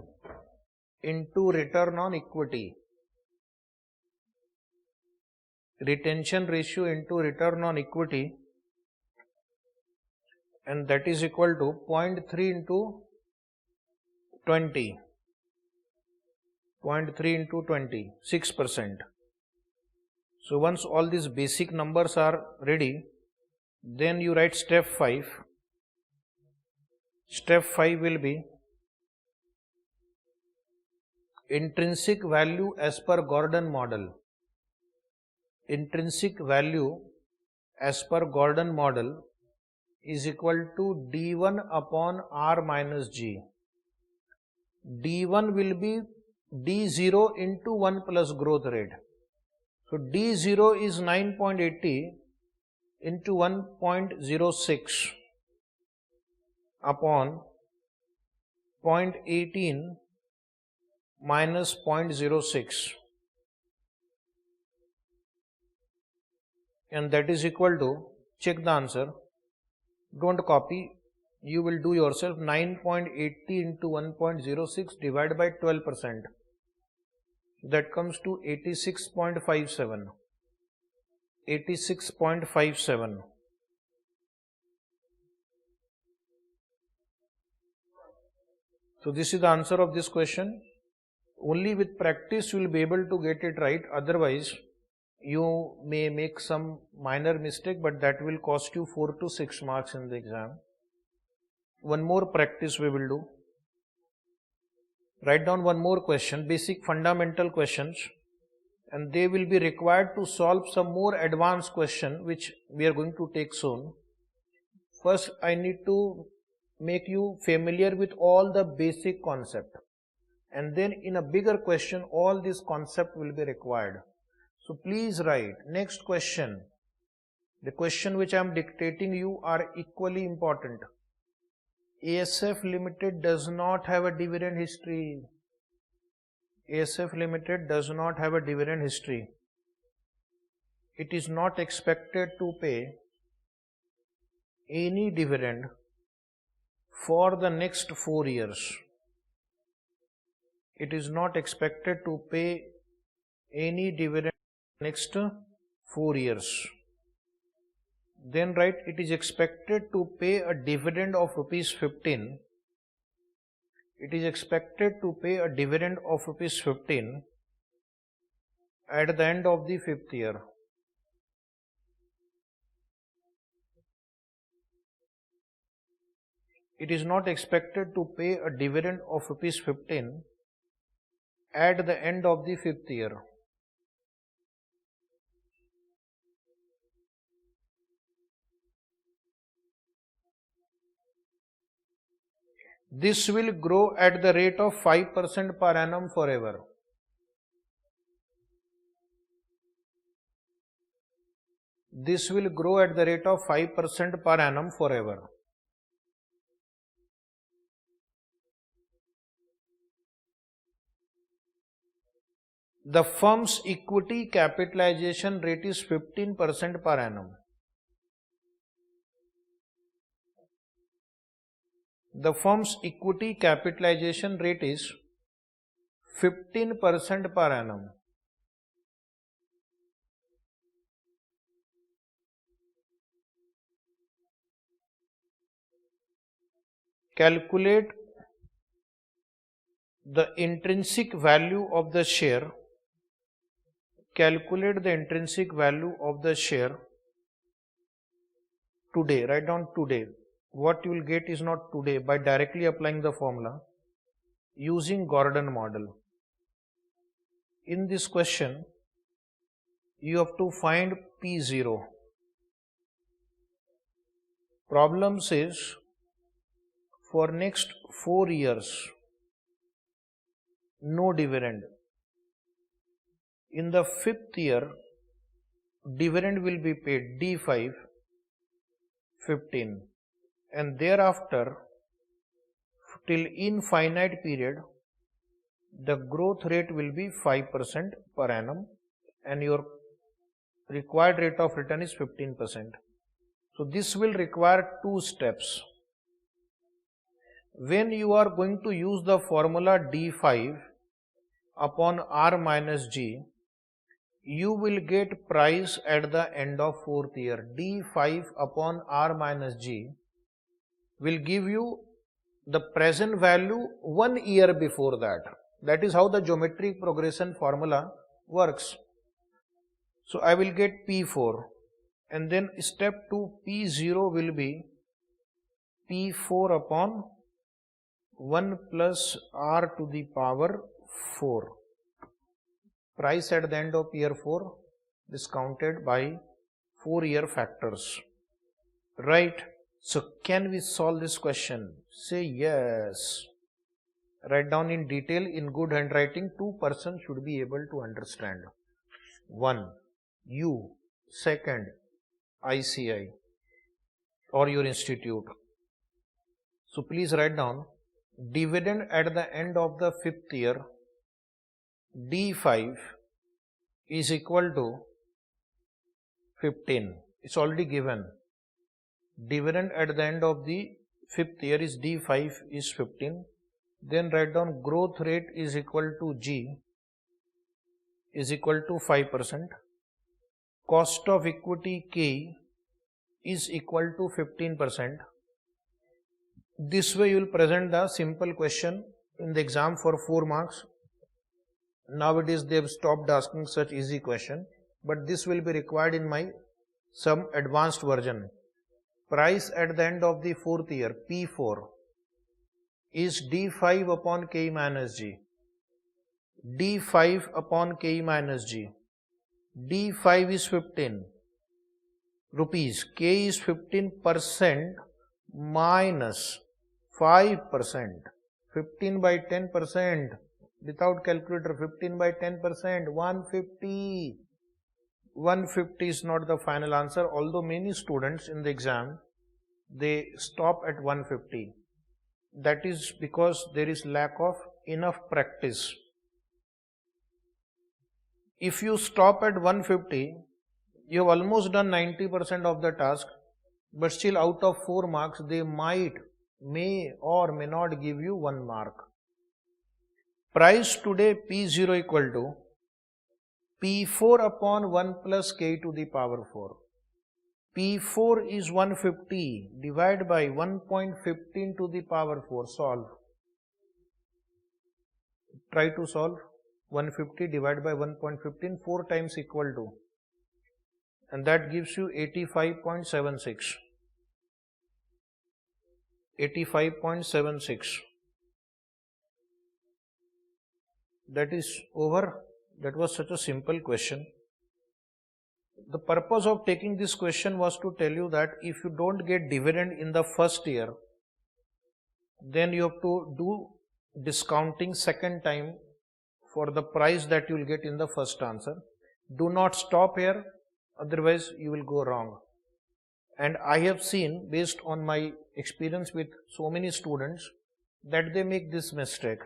Speaker 1: into return on equity. Retention ratio into return on equity, and that is equal to 0.3 into 20. 0.3 into 20, 6%. So once all these basic numbers are ready, then you write step 5. Step 5 will be intrinsic value as per Gordon model. Intrinsic value as per Gordon model is equal to D1 upon R minus G. D1 will be D0 into 1 plus growth rate. So D0 is 9.80 into 1.06 upon 0.18 minus 0.06, and that is equal to, check the answer, don't copy, you will do yourself, 9.80 into 1.06 divided by 12%. That comes to 86.57. 86.57. So this is the answer of this question. Only with practice you will be able to get it right. Otherwise, you may make some minor mistake, but that will cost you 4 to 6 marks in the exam. One more practice we will do. Write down one more question, basic fundamental questions, and they will be required to solve some more advanced question which we are going to take soon. First, I need to make you familiar with all the basic concept, and then in a bigger question all this concept will be required. So please write. Next question. The question which I am dictating you are equally important. ASF Limited does not have a dividend history. ASF Limited does not have a dividend history. It is not expected to pay any dividend for the next 4 years. It is not expected to pay any dividend next 4 years. then write it is expected to pay a dividend of rupees 15. It is expected to pay a dividend of rupees 15 at the end of the 5th year. It is not expected to pay a dividend of rupees 15 at the end of the 5th year. This will grow at the rate of 5% per annum forever. This will grow at the rate of 5% per annum forever. The firm's equity capitalization rate is 15% per annum. The firm's equity capitalization rate is 15% per annum. Calculate the intrinsic value of the share. Calculate the intrinsic value of the share today. Write down today. What you will get is not today by directly applying the formula using Gordon model. In this question, you have to find P0. Problem says for next 4 years, no dividend. In the 5th year, dividend will be paid D5, 15, and thereafter till infinite period the growth rate will be 5% per annum and your required rate of return is 15%. So this will require 2 steps. When you are going to use the formula D5 upon R minus G, you will get price at the end of 4th year. D5 upon R minus G will give you the present value 1 year before that. That is how the geometric progression formula works. So I will get P4 and then step 2 P0 will be P4 upon 1 plus R to the power 4. Price at the end of year 4 discounted by 4-year factors. Right? So can we solve this question? Say yes. Write down in detail in good handwriting. 2 persons should be able to understand. 1. You. 2nd. ICI or your institute. So please write down dividend at the end of the 5th year D5 is equal to 15. It's already given. Dividend at the end of the 5th year is D5 is 15. Then write down growth rate is equal to G is equal to 5%. Cost of equity K is equal to 15%. This way you will present the simple question in the exam for 4 marks. Nowadays they have stopped asking such easy question, but this will be required in my some advanced version. Price at the end of the 4th year P4 is D5 upon K minus G. D5 upon K minus G. D5 is 15 rupees. K is 15% minus 5%. 15 by 10%. Without calculator, 15 by 10%, 150. 150 is not the final answer, although many students in the exam, they stop at 150. That is because there is lack of enough practice. If you stop at 150, you have almost done 90% of the task, but still out of 4 marks, they may or may not give you 1 mark. Price today P0 equal to P4 upon 1 plus K to the power 4. P4 is 150. Divide by 1.15 to the power 4. Solve. Try to solve. 150 divided by 1.15, 4 times equal to. And that gives you 85.76. 85.76. That is over. That was such a simple question. The purpose of taking this question was to tell you that if you don't get dividend in the first year, then you have to do discounting second time for the price that you will get in the first answer. Do not stop here, otherwise you will go wrong. And I have seen, based on my experience with so many students, that they make this mistake.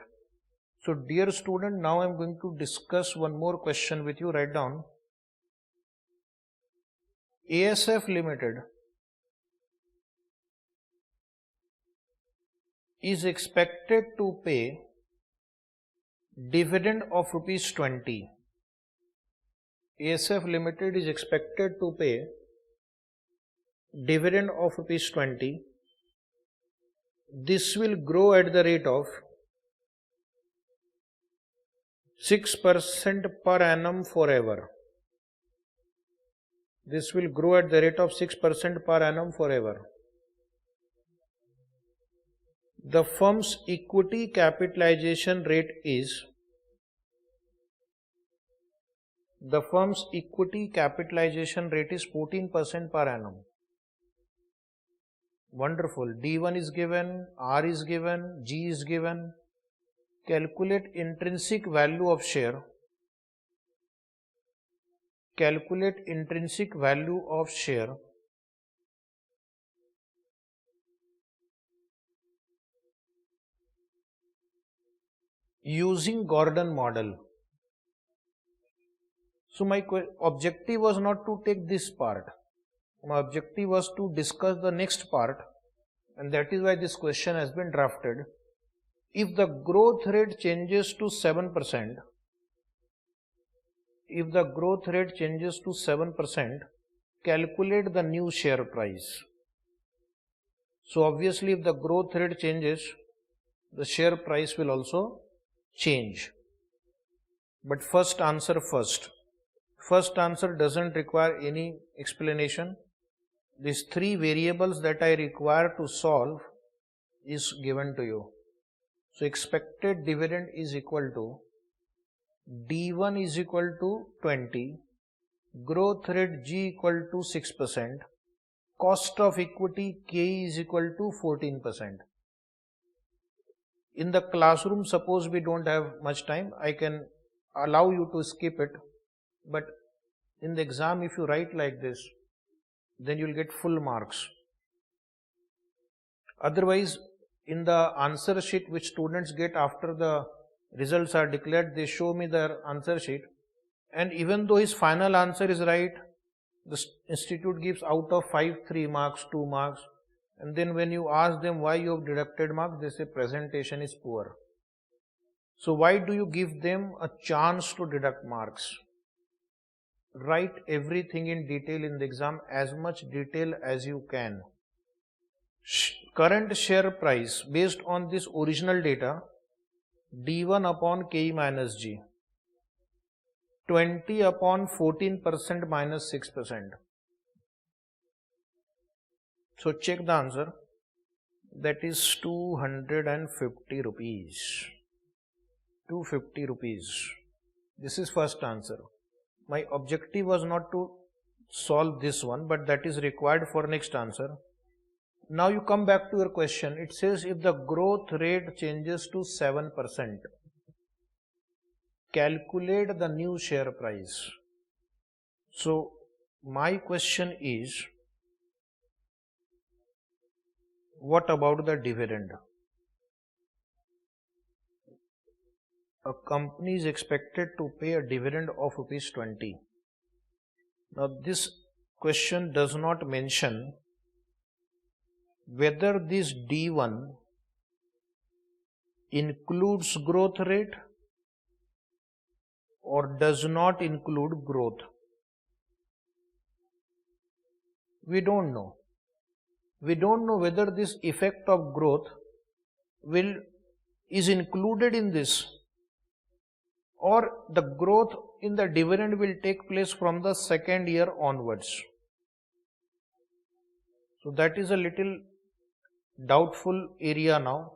Speaker 1: So dear student, now I am going to discuss one more question with you. Write down. ASF Limited is expected to pay dividend of rupees 20. ASF Limited is expected to pay dividend of rupees 20. This will grow at the rate of 6% per annum forever. This will grow at the rate of 6% per annum forever. The firm's equity capitalization rate is 14% per annum. Wonderful. D1 is given, R is given, G is given. Calculate intrinsic value of share. Calculate intrinsic value of share using Gordon model. So my objective was not to take this part. My objective was to discuss the next part, and that is why this question has been drafted. If the growth rate changes to 7%, calculate the new share price. So obviously if the growth rate changes, the share price will also change. But first answer first. First answer doesn't require any explanation. These three variables that I require to solve is given to you. So expected dividend is equal to D1 is equal to 20, growth rate G equal to 6%, cost of equity K is equal to 14%. In the classroom, suppose we don't have much time, I can allow you to skip it, but in the exam if you write like this, then you will get full marks. Otherwise, in the answer sheet which students get after the results are declared, they show me their answer sheet, and even though his final answer is right, the institute gives out of 5, 3 marks, 2 marks, and then when you ask them why you have deducted marks, they say presentation is poor. So why do you give them a chance to deduct marks? Write everything in detail in the exam, as much detail as you can. Current share price based on this original data, D1 upon K minus G, 20 upon 14% minus 6%. So check the answer. That is 250 rupees. 250 rupees. This is first answer. My objective was not to solve this one, but that is required for next answer. Now you come back to your question. It says if the growth rate changes to 7%, calculate the new share price. So my question is, what about the dividend? A company is expected to pay a dividend of rupees 20. Now this question does not mention whether this D1 includes growth rate or does not include growth. We don't know. We don't know whether this effect of growth is included in this, or the growth in the dividend will take place from the second year onwards. So that is a little doubtful area now.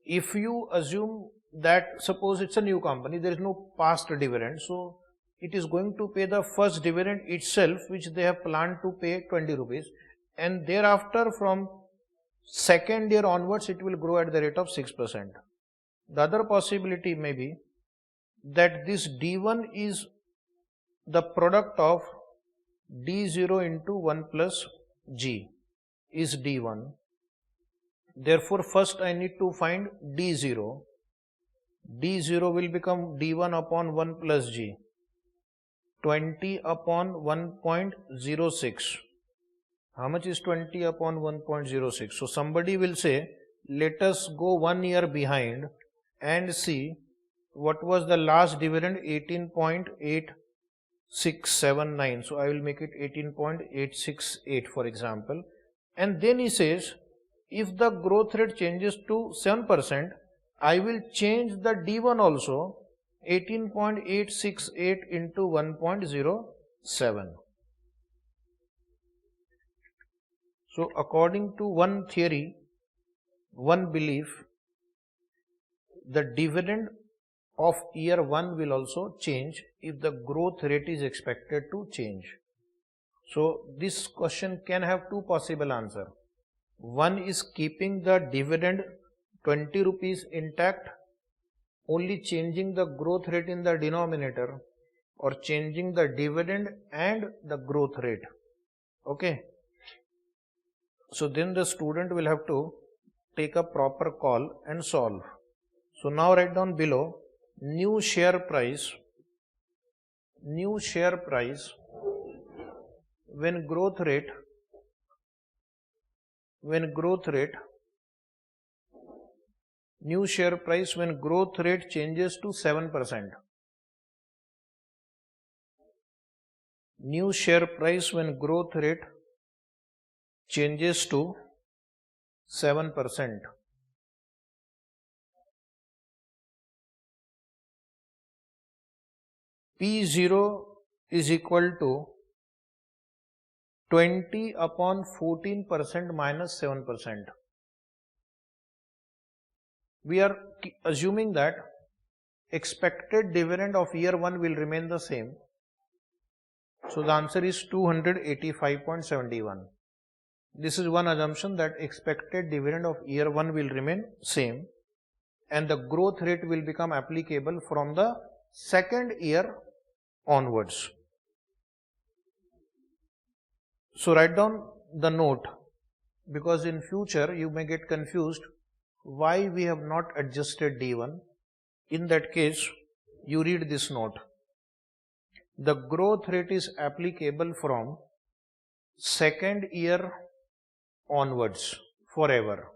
Speaker 1: If you assume that, suppose it's a new company, there is no past dividend, so it is going to pay the first dividend itself, which they have planned to pay 20 rupees, and thereafter from second year onwards it will grow at the rate of 6%. The other possibility may be that this D1 is the product of D0 into 1 plus G is D1. Therefore, first I need to find D0. D0 will become D1 upon 1 plus G, 20 upon 1.06. How much is 20 upon 1.06? So somebody will say, let us go 1 year behind and see what was the last dividend, 18.8679. So I will make it 18.868 for example. And then he says, if the growth rate changes to 7%, I will change the D1 also, 18.868 into 1.07. So according to one theory, one belief, the dividend of year 1 will also change if the growth rate is expected to change. So this question can have two possible answers. One is keeping the dividend 20 rupees intact, only changing the growth rate in the denominator, or changing the dividend and the growth rate. Okay. So then the student will have to take a proper call and solve. So now write down below new share price when growth rate changes to 7%. New share price when growth rate changes to 7%. P0 is equal to 20 upon 14% minus 7%. We are assuming that expected dividend of year 1 will remain the same. So the answer is 285.71. This is one assumption, that expected dividend of year 1 will remain same and the growth rate will become applicable from the second year onwards. So write down the note, because in future you may get confused why we have not adjusted D1. In that case, you read this note. The growth rate is applicable from second year onwards forever.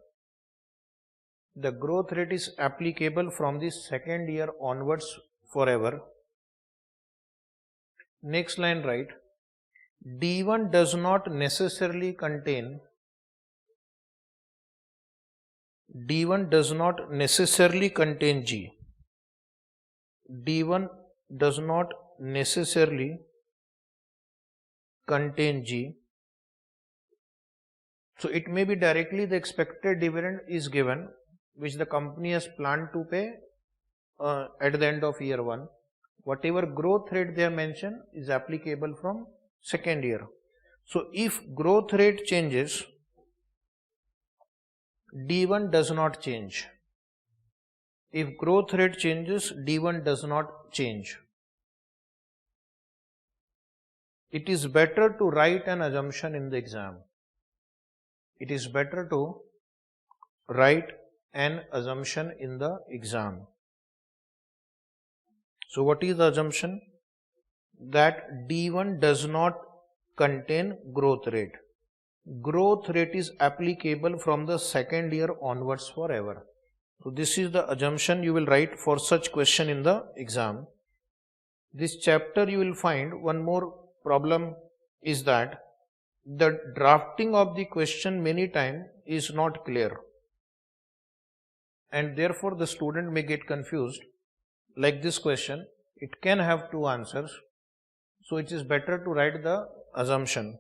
Speaker 1: The growth rate is applicable from the second year onwards forever. Next line write, D1 does not necessarily contain G. D1 does not necessarily contain G. So it may be directly the expected dividend is given, which the company has planned to pay at the end of year 1. Whatever growth rate they have mentioned is applicable from second year. So if growth rate changes, D1 does not change. If growth rate changes, D1 does not change. It is better to write an assumption in the exam. It is better to write an assumption in the exam. So what is the assumption? That D1 does not contain growth rate. Growth rate is applicable from the second year onwards forever. So this is the assumption you will write for such question in the exam. This chapter you will find one more problem is that the drafting of the question many times is not clear, and therefore the student may get confused. Like this question, it can have two answers, so it is better to write the assumption.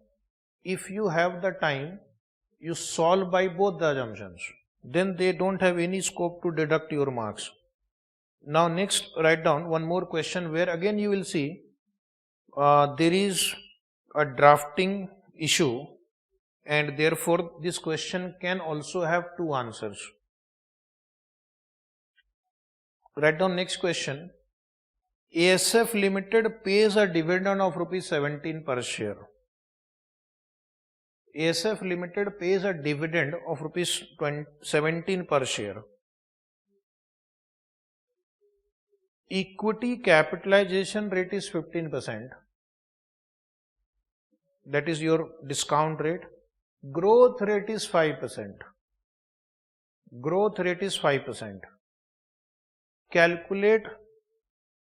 Speaker 1: If you have the time, you solve by both the assumptions, then they don't have any scope to deduct your marks. Now next, write down one more question where again you will see there is a drafting issue, and therefore this question can also have two answers. Write down next question. ASF Limited pays a dividend of rupees 17 per share. ASF Limited pays a dividend of rupees 17 per share. Equity capitalization rate is 15%. That is your discount rate. Growth rate is 5%. Growth rate is 5%. Calculate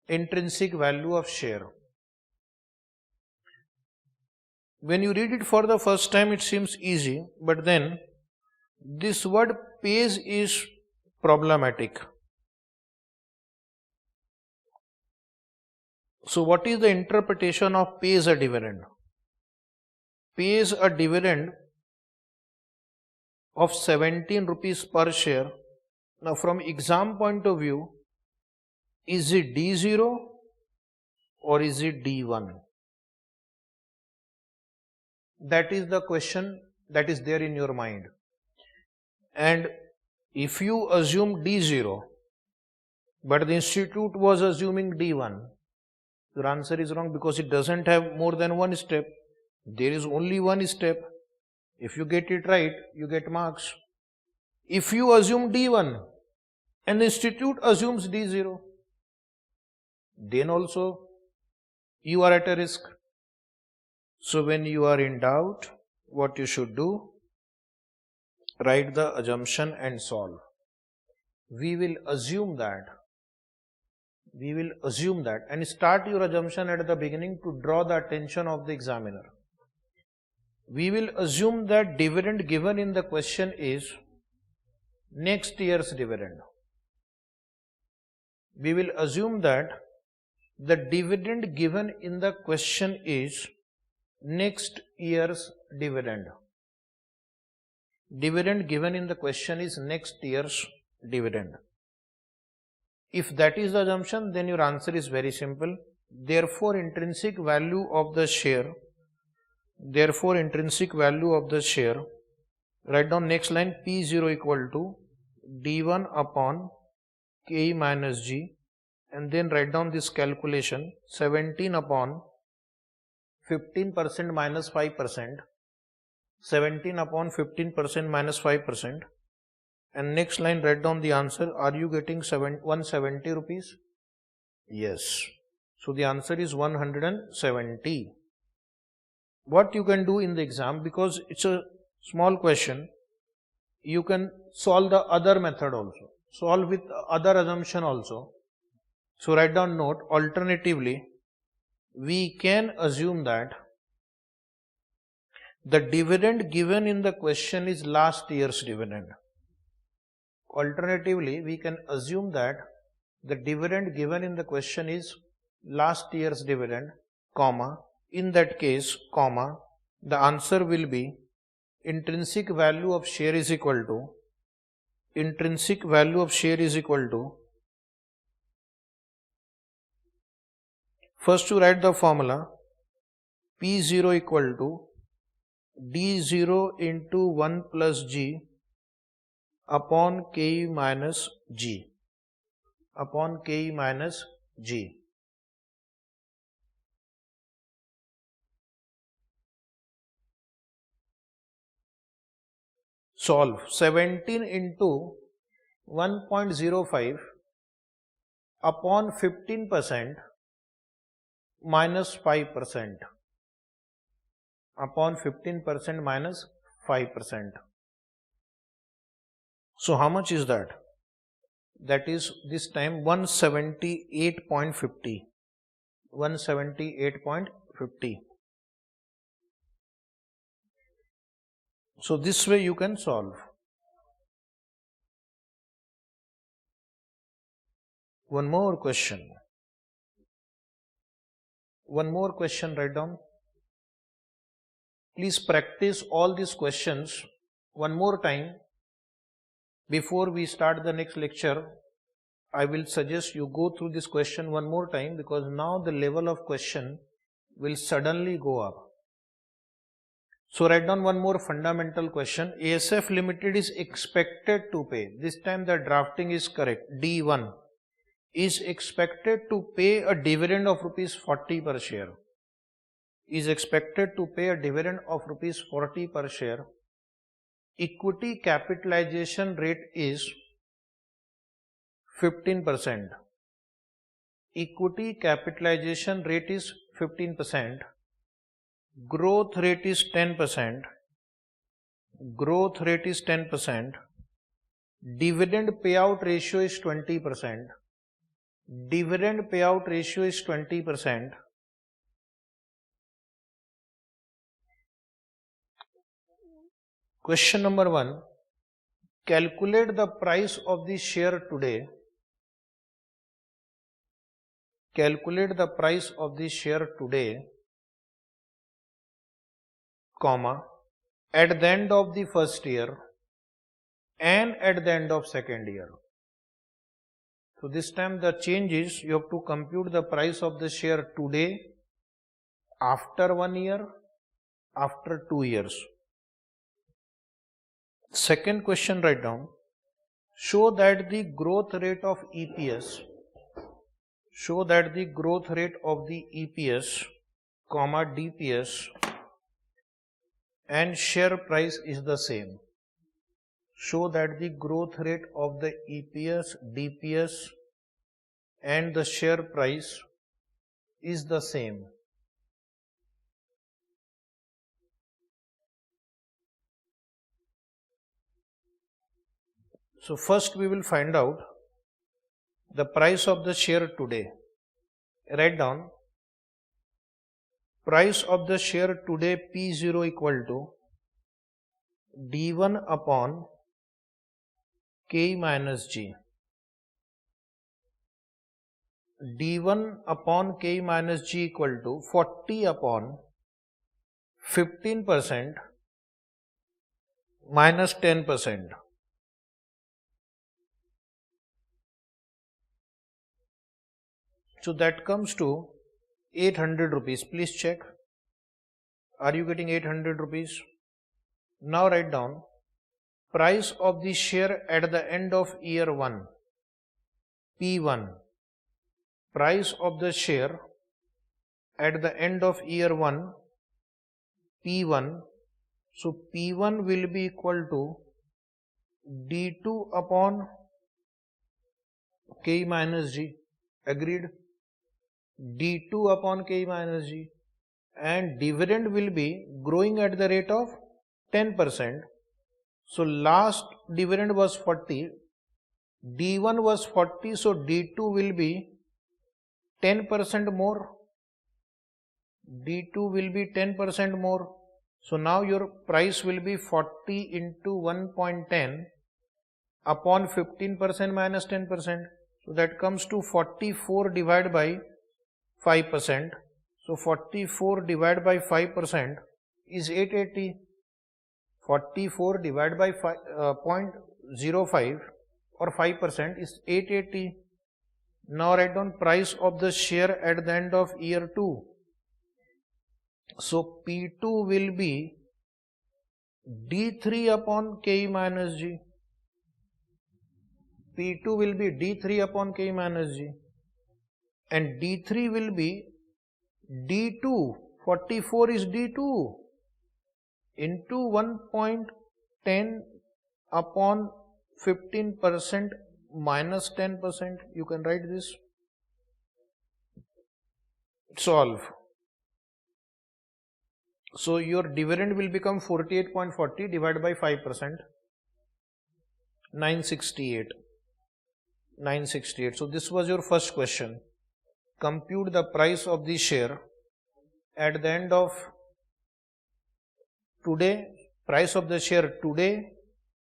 Speaker 1: intrinsic value of share. When you read it for the first time, it seems easy, but then this word pays is problematic. So what is the interpretation of pays a dividend? Pays a dividend of 17 rupees per share. Now from exam point of view, is it D0 or is it D1? That is the question that is there in your mind. And if you assume D0, but the institute was assuming D1, your answer is wrong, because it doesn't have more than one step. There is only one step. If you get it right, you get marks. If you assume D1 and the institute assumes D0, then also you are at a risk. So when you are in doubt, what you should do? Write the assumption and solve. We will assume that. We will assume that, and start your assumption at the beginning to draw the attention of the examiner. We will assume that dividend given in the question is next year's dividend. We will assume that the dividend given in the question is next year's dividend. Dividend given in the question is next year's dividend. If that is the assumption, then your answer is very simple. Therefore, intrinsic value of the share. Therefore, intrinsic value of the share. Write down next line, P0 equal to D1 upon K minus G, and then write down this calculation, 17 upon 15% minus 5%, 17 upon 15% minus 5%, and next line write down the answer. Are you getting 170 rupees? Yes. So the answer is 170. What you can do in the exam, because it's a small question, you can solve the other method also, solve with other assumption also. So write down note, alternatively, we can assume that the dividend given in the question is last year's dividend. Alternatively, we can assume that the dividend given in the question is last year's dividend, comma, in that case, comma, the answer will be intrinsic value of share is equal to, intrinsic value of share is equal to, first to write the formula, P0 equal to D0 into 1 plus G upon K minus G, upon K minus G. Solve. 17 into 1.05 upon 15% minus 5%, upon 15% minus 5%. So how much is that? That is this time 178.50. 178.50. So this way you can solve. One more question. One more question, write down. Please practice all these questions one more time. Before we start the next lecture, I will suggest you go through this question one more time, because now the level of question will suddenly go up. So write down one more fundamental question. ASF Limited is expected to pay, this time the drafting is correct, D1 is expected to pay a dividend of rupees 40 per share. Is expected to pay a dividend of rupees 40 per share. Equity capitalization rate is 15%. Equity capitalization rate is 15%. Growth rate is 10%. Growth rate is 10%. Dividend payout ratio is 20%. Dividend payout ratio is 20%. Question number 1. Calculate the price of the share today. Calculate the price of the share today, comma, at the end of the first year and at the end of second year. So this time the change is, you have to compute the price of the share today, after 1 year, after 2 years. Second question, write down. Show that the growth rate of EPS, show that the growth rate of the EPS, comma, DPS and share price is the same. Show that the growth rate of the EPS, DPS and the share price is the same. So first we will find out the price of the share today. Write down price of the share today, P0 equal to D1 upon K minus G. D1 upon K minus G equal to 40 upon 15% minus 10%. So that comes to 800 rupees. Please check. Are you getting 800 rupees? Now write down price of the share at the end of year 1, P1. Price of the share at the end of year 1, P1. So P1 will be equal to D2 upon K minus G. Agreed? D2 upon K minus G. And dividend will be growing at the rate of 10%. So last dividend was 40. D1 was 40. So D2 will be 10% more. D2 will be 10% more. So now your price will be 40 into 1.10 upon 15% minus 10%. So that comes to 44 divided by 5%. So 44 divided by 5% is 880. 44 divided by 0.05 or 5% is 880. Now write down price of the share at the end of year 2. So P2 will be D3 upon K minus G. P2 will be D3 upon K minus G. And D3 will be D2. 44 is D2 into 1.10 upon 15% minus 10%. You can write this. Solve. So your dividend will become 48.40 divided by 5%. 968. 968. So this was your first question. Compute the price of the share at the end of today price of the share today,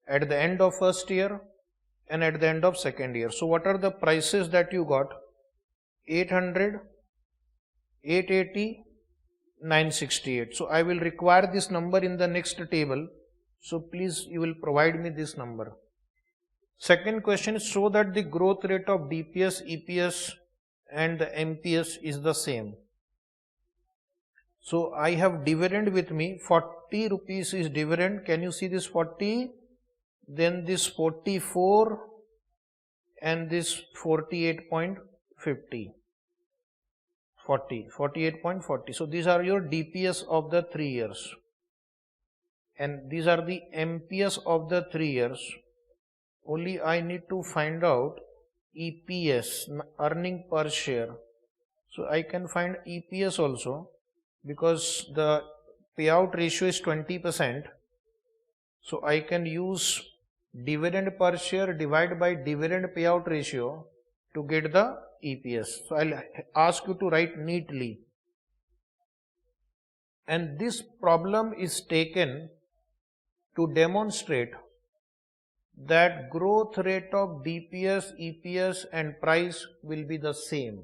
Speaker 1: at the end of first year, and at the end of second year. So what are the prices that you got? 800, 880, 968. So I will require this number in the next table. So please, you will provide me this number. Second question is, show that the growth rate of DPS, EPS and the MPS is the same. So I have dividend with me. 40 rupees is dividend. Can you see this 40? Then this 44 and this 48.50. 48.40. So these are your DPS of the 3 years. And these are the MPS of the 3 years. Only I need to find out EPS, earning per share. So I can find EPS also, because the payout ratio is 20%. So I can use dividend per share divided by dividend payout ratio to get the EPS. So I'll ask you to write neatly. And this problem is taken to demonstrate that growth rate of DPS, EPS and price will be the same.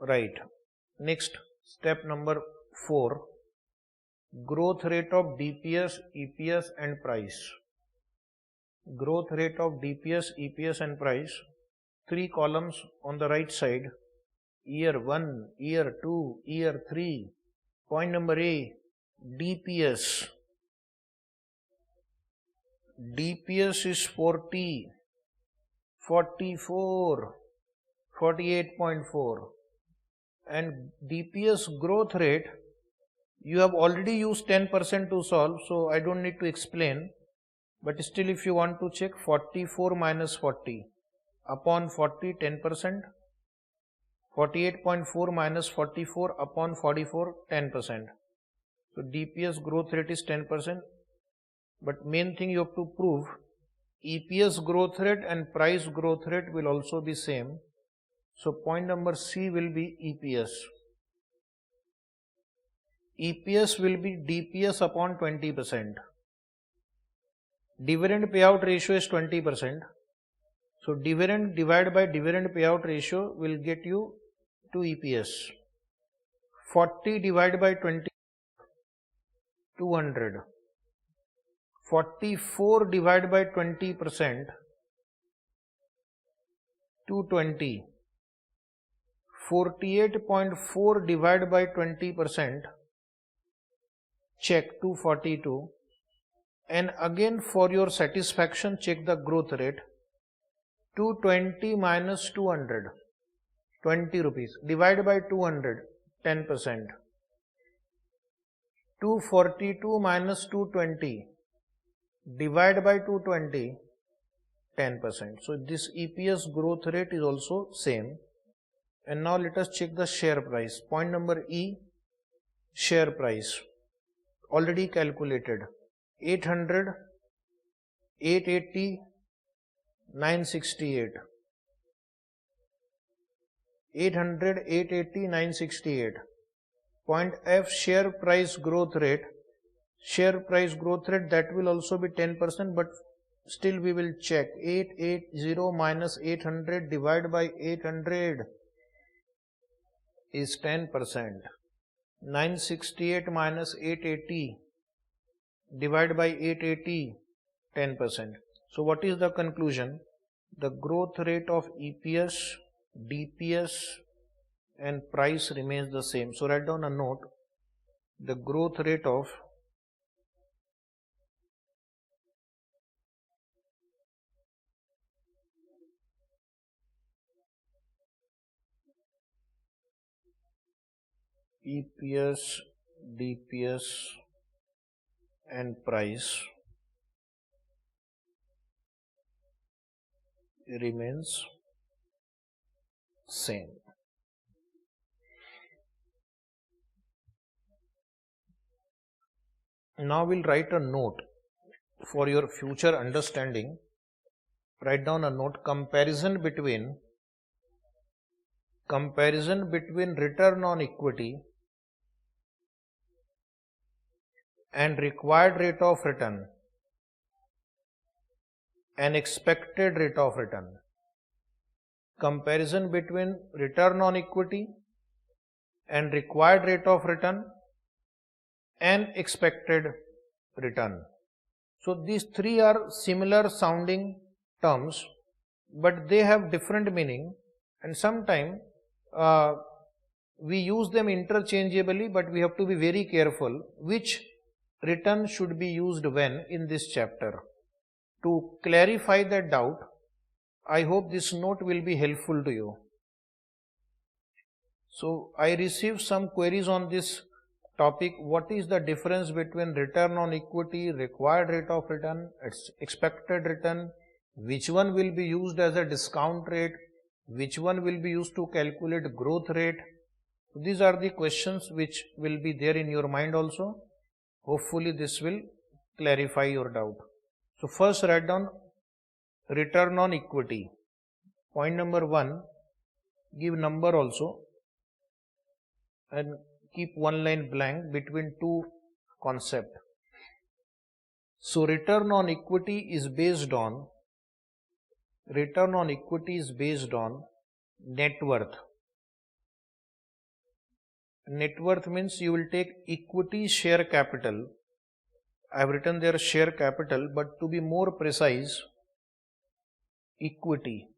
Speaker 1: Right. Next, step number 4. Growth rate of DPS, EPS and price. Growth rate of DPS, EPS and price. 3 columns on the right side. Year 1, year 2, year 3. Point number A, DPS. DPS is 40, 44, 48.4, and DPS growth rate, you have already used 10% to solve, so I don't need to explain, but still if you want to check, 44 minus 40 upon 40, 10%, 48.4 minus 44 upon 44, 10%. So DPS growth rate is 10%. But main thing you have to prove, EPS growth rate and price growth rate will also be same. So point number C will be EPS. EPS will be DPS upon 20%. Dividend payout ratio is 20%. So dividend divided by dividend payout ratio will get you to EPS. 40 divided by 20, 200. 44 divided by 20%, 220. 48.4 divided by 20%, check 242. And again for your satisfaction, check the growth rate. 220 minus 200, 20 rupees, divided by 200, 10%. 242 minus 220, divide by 220, 10%. So this EPS growth rate is also same. And now let us check the share price. Point number E, share price. Already calculated. 800, 880, 968. 800, 880, 968. Point F, share price growth rate. Share price growth rate, that will also be 10%, but still we will check. 880 minus 800 divided by 800 is 10%. 968 minus 880 divided by 880, 10%. So what is the conclusion? The growth rate of EPS, DPS and price remains the same. So write down a note. The growth rate of EPS, DPS and price remains same. Now we'll write a note for your future understanding. Write down a note. Comparison between return on equity and required rate of return and expected rate of return. Comparison between return on equity and required rate of return and expected return. So these three are similar sounding terms, but they have different meaning, and sometimes we use them interchangeably, but we have to be very careful which return should be used when in this chapter. To clarify that doubt, I hope this note will be helpful to you. So I received some queries on this topic. What is the difference between return on equity, required rate of return, expected return? Which one will be used as a discount rate? Which one will be used to calculate growth rate? These are the questions which will be there in your mind also. Hopefully this will clarify your doubt. So first write down return on equity. Point number 1, give number also and keep one line blank between two concepts. So return on equity is based on net worth. Net worth means you will take equity share capital. I have written there share capital, but to be more precise, equity,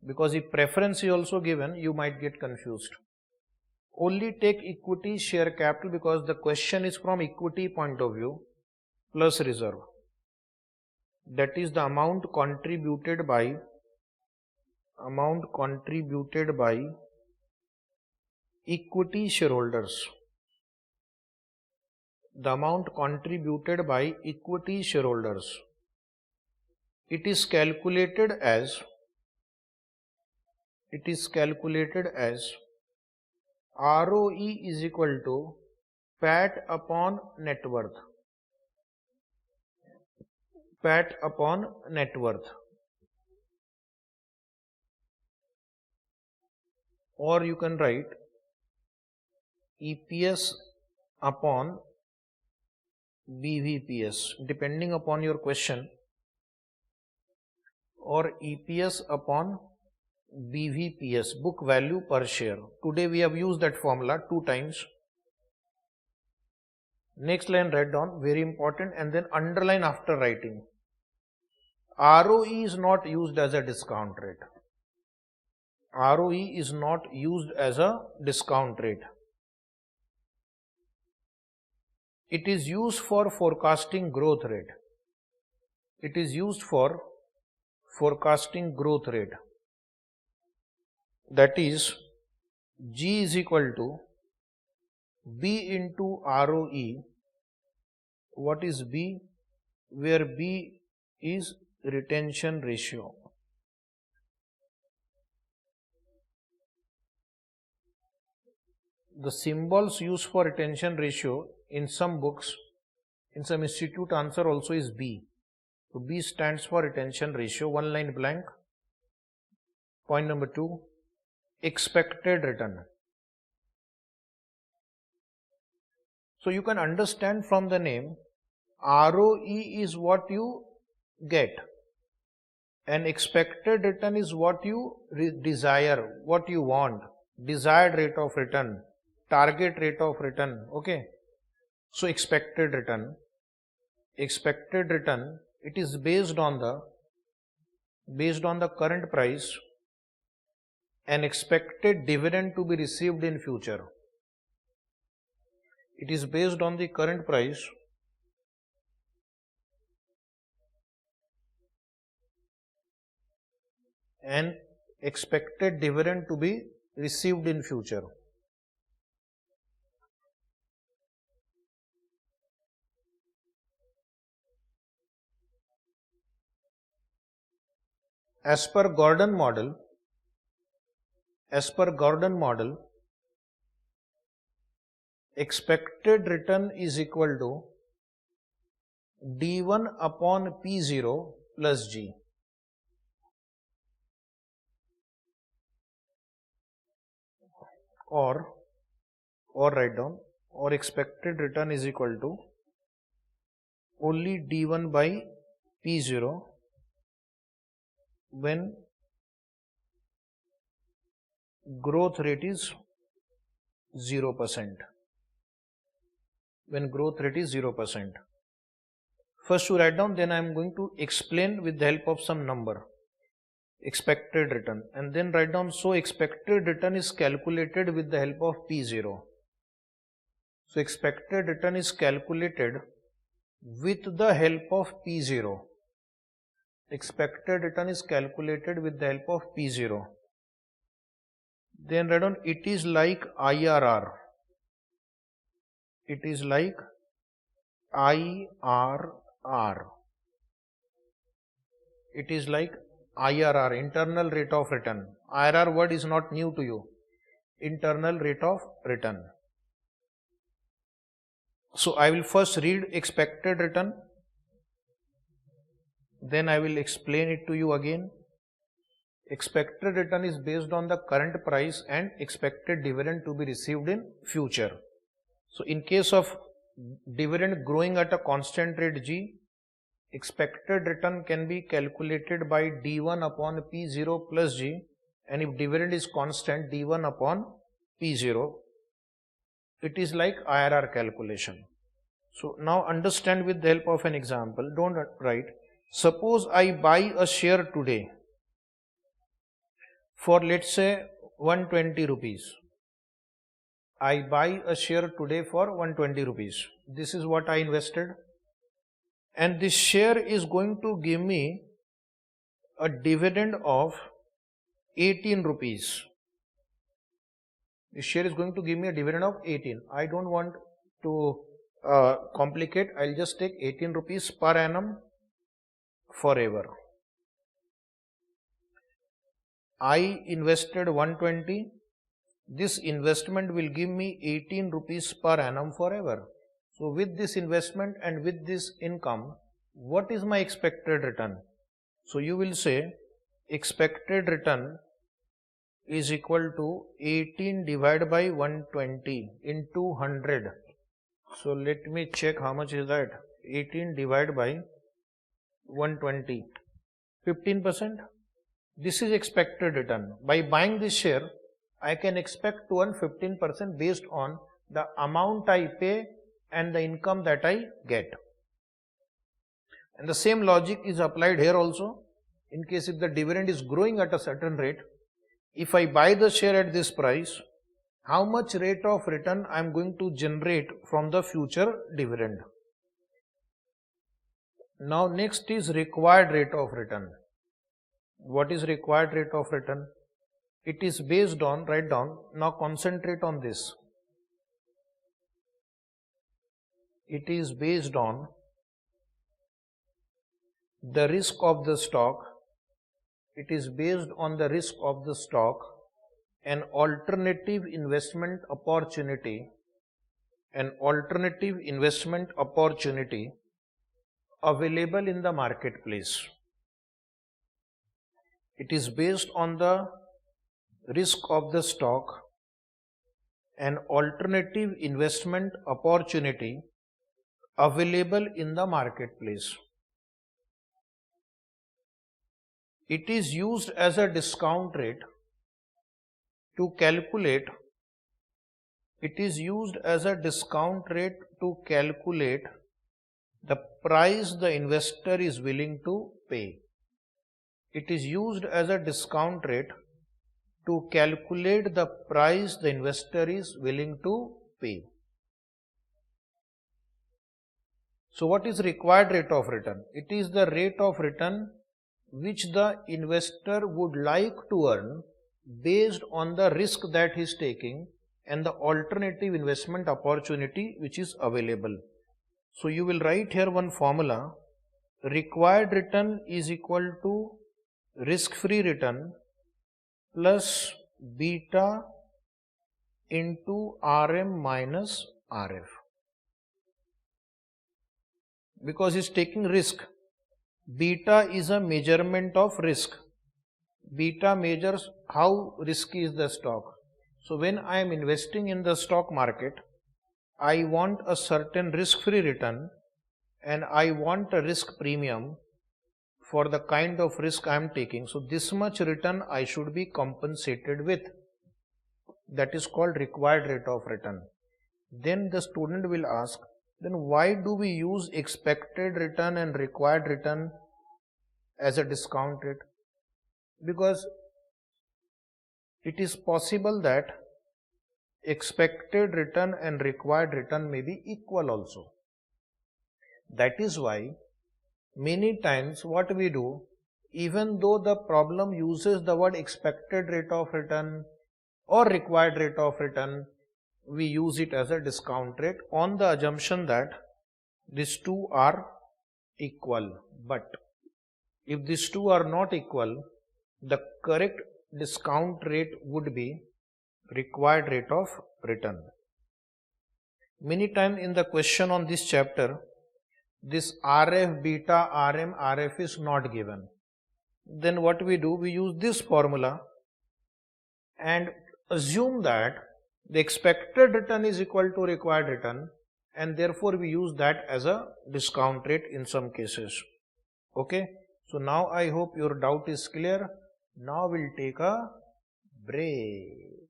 Speaker 1: because if preference is also given, you might get confused. Only take equity share capital because the question is from equity point of view, plus reserve. That is the amount contributed by equity shareholders. The amount contributed by equity shareholders. It is calculated as ROE is equal to PAT upon net worth. PAT upon net worth. Or you can write EPS upon BVPS, depending upon your question, or EPS upon BVPS, book value per share. Today we have used that formula 2 times. Next line write down, very important, and then underline after writing. ROE is not used as a discount rate. ROE is not used as a discount rate. It is used for forecasting growth rate. It is used for forecasting growth rate. That is, G is equal to B into ROE. What is B? Where B is retention ratio. The symbols used for retention ratio in some books, in some institute, answer also is B. So B stands for retention ratio. One line blank. Point number 2, expected return. So you can understand from the name, ROE is what you get and expected return is what you desire, what you want, desired rate of return, target rate of return. Okay. So expected return, it is based on the current price and expected dividend to be received in future. It is based on the current price and expected dividend to be received in future. As per Gordon model, expected return is equal to D1 upon P0 plus G. Or write down, or expected return is equal to only d1 by p0 when growth rate is 0%. When growth rate is 0%. First to write down, then I am going to explain with the help of some number. Expected return, and then write down, so expected return is calculated with the help of P0. So expected return is calculated with the help of P0. Expected return is calculated with the help of P0. Then write down, it is like IRR. It is like IRR. It is like IRR, internal rate of return. IRR word is not new to you. Internal rate of return. So I will first read expected return. Then I will explain it to you again. Expected return is based on the current price and expected dividend to be received in future. So in case of dividend growing at a constant rate G, expected return can be calculated by d1 upon p0 plus g, and if dividend is constant, d1 upon p0. It is like IRR calculation. So now understand with the help of an example. Don't write. Suppose I buy a share today for, let's say, 120 rupees. I buy a share today for 120 rupees. This is what I invested. And this share is going to give me a dividend of 18 rupees. This share is going to give me a dividend of 18. I don't want to complicate. I'll just take 18 rupees per annum forever. I invested 120. This investment will give me 18 rupees per annum forever. So with this investment and with this income, what is my expected return? So you will say expected return is equal to 18 divided by 120 into 100. So let me check how much is that. 18 divided by 120. 15%. This is expected return. By buying this share, I can expect to earn 15% based on the amount I pay and the income that I get. And the same logic is applied here also. In case if the dividend is growing at a certain rate, if I buy the share at this price, how much rate of return I am going to generate from the future dividend. Now next is required rate of return. What is required rate of return? It is based on, write down, now concentrate on this. It is based on the risk of the stock. It is based on the risk of the stock, an alternative investment opportunity, available in the marketplace. It is based on the risk of the stock, an alternative investment opportunity available in the marketplace. It is used as a discount rate to calculate. It is used as a discount rate to calculate the price the investor is willing to pay. It is used as a discount rate to calculate the price the investor is willing to pay. So what is required rate of return? It is the rate of return which the investor would like to earn based on the risk that he is taking and the alternative investment opportunity which is available. So you will write here one formula. Required return is equal to risk-free return plus beta into RM minus RF. Because he is taking risk. Beta is a measurement of risk. Beta measures how risky is the stock. So when I am investing in the stock market, I want a certain risk-free return, and I want a risk premium for the kind of risk I am taking. So this much return I should be compensated with. That is called required rate of return. Then the student will ask, then why do we use expected return and required return as a discount rate? Because it is possible that expected return and required return may be equal also. That is why many times what we do, even though the problem uses the word expected rate of return or required rate of return, we use it as a discount rate on the assumption that these two are equal. But if these two are not equal, the correct discount rate would be required rate of return. Many times in the question on this chapter, this RF, beta, RM, RF is not given. Then what we do, we use this formula and assume that the expected return is equal to required return, and therefore we use that as a discount rate in some cases. Okay, so now I hope your doubt is clear. Now we'll take a break.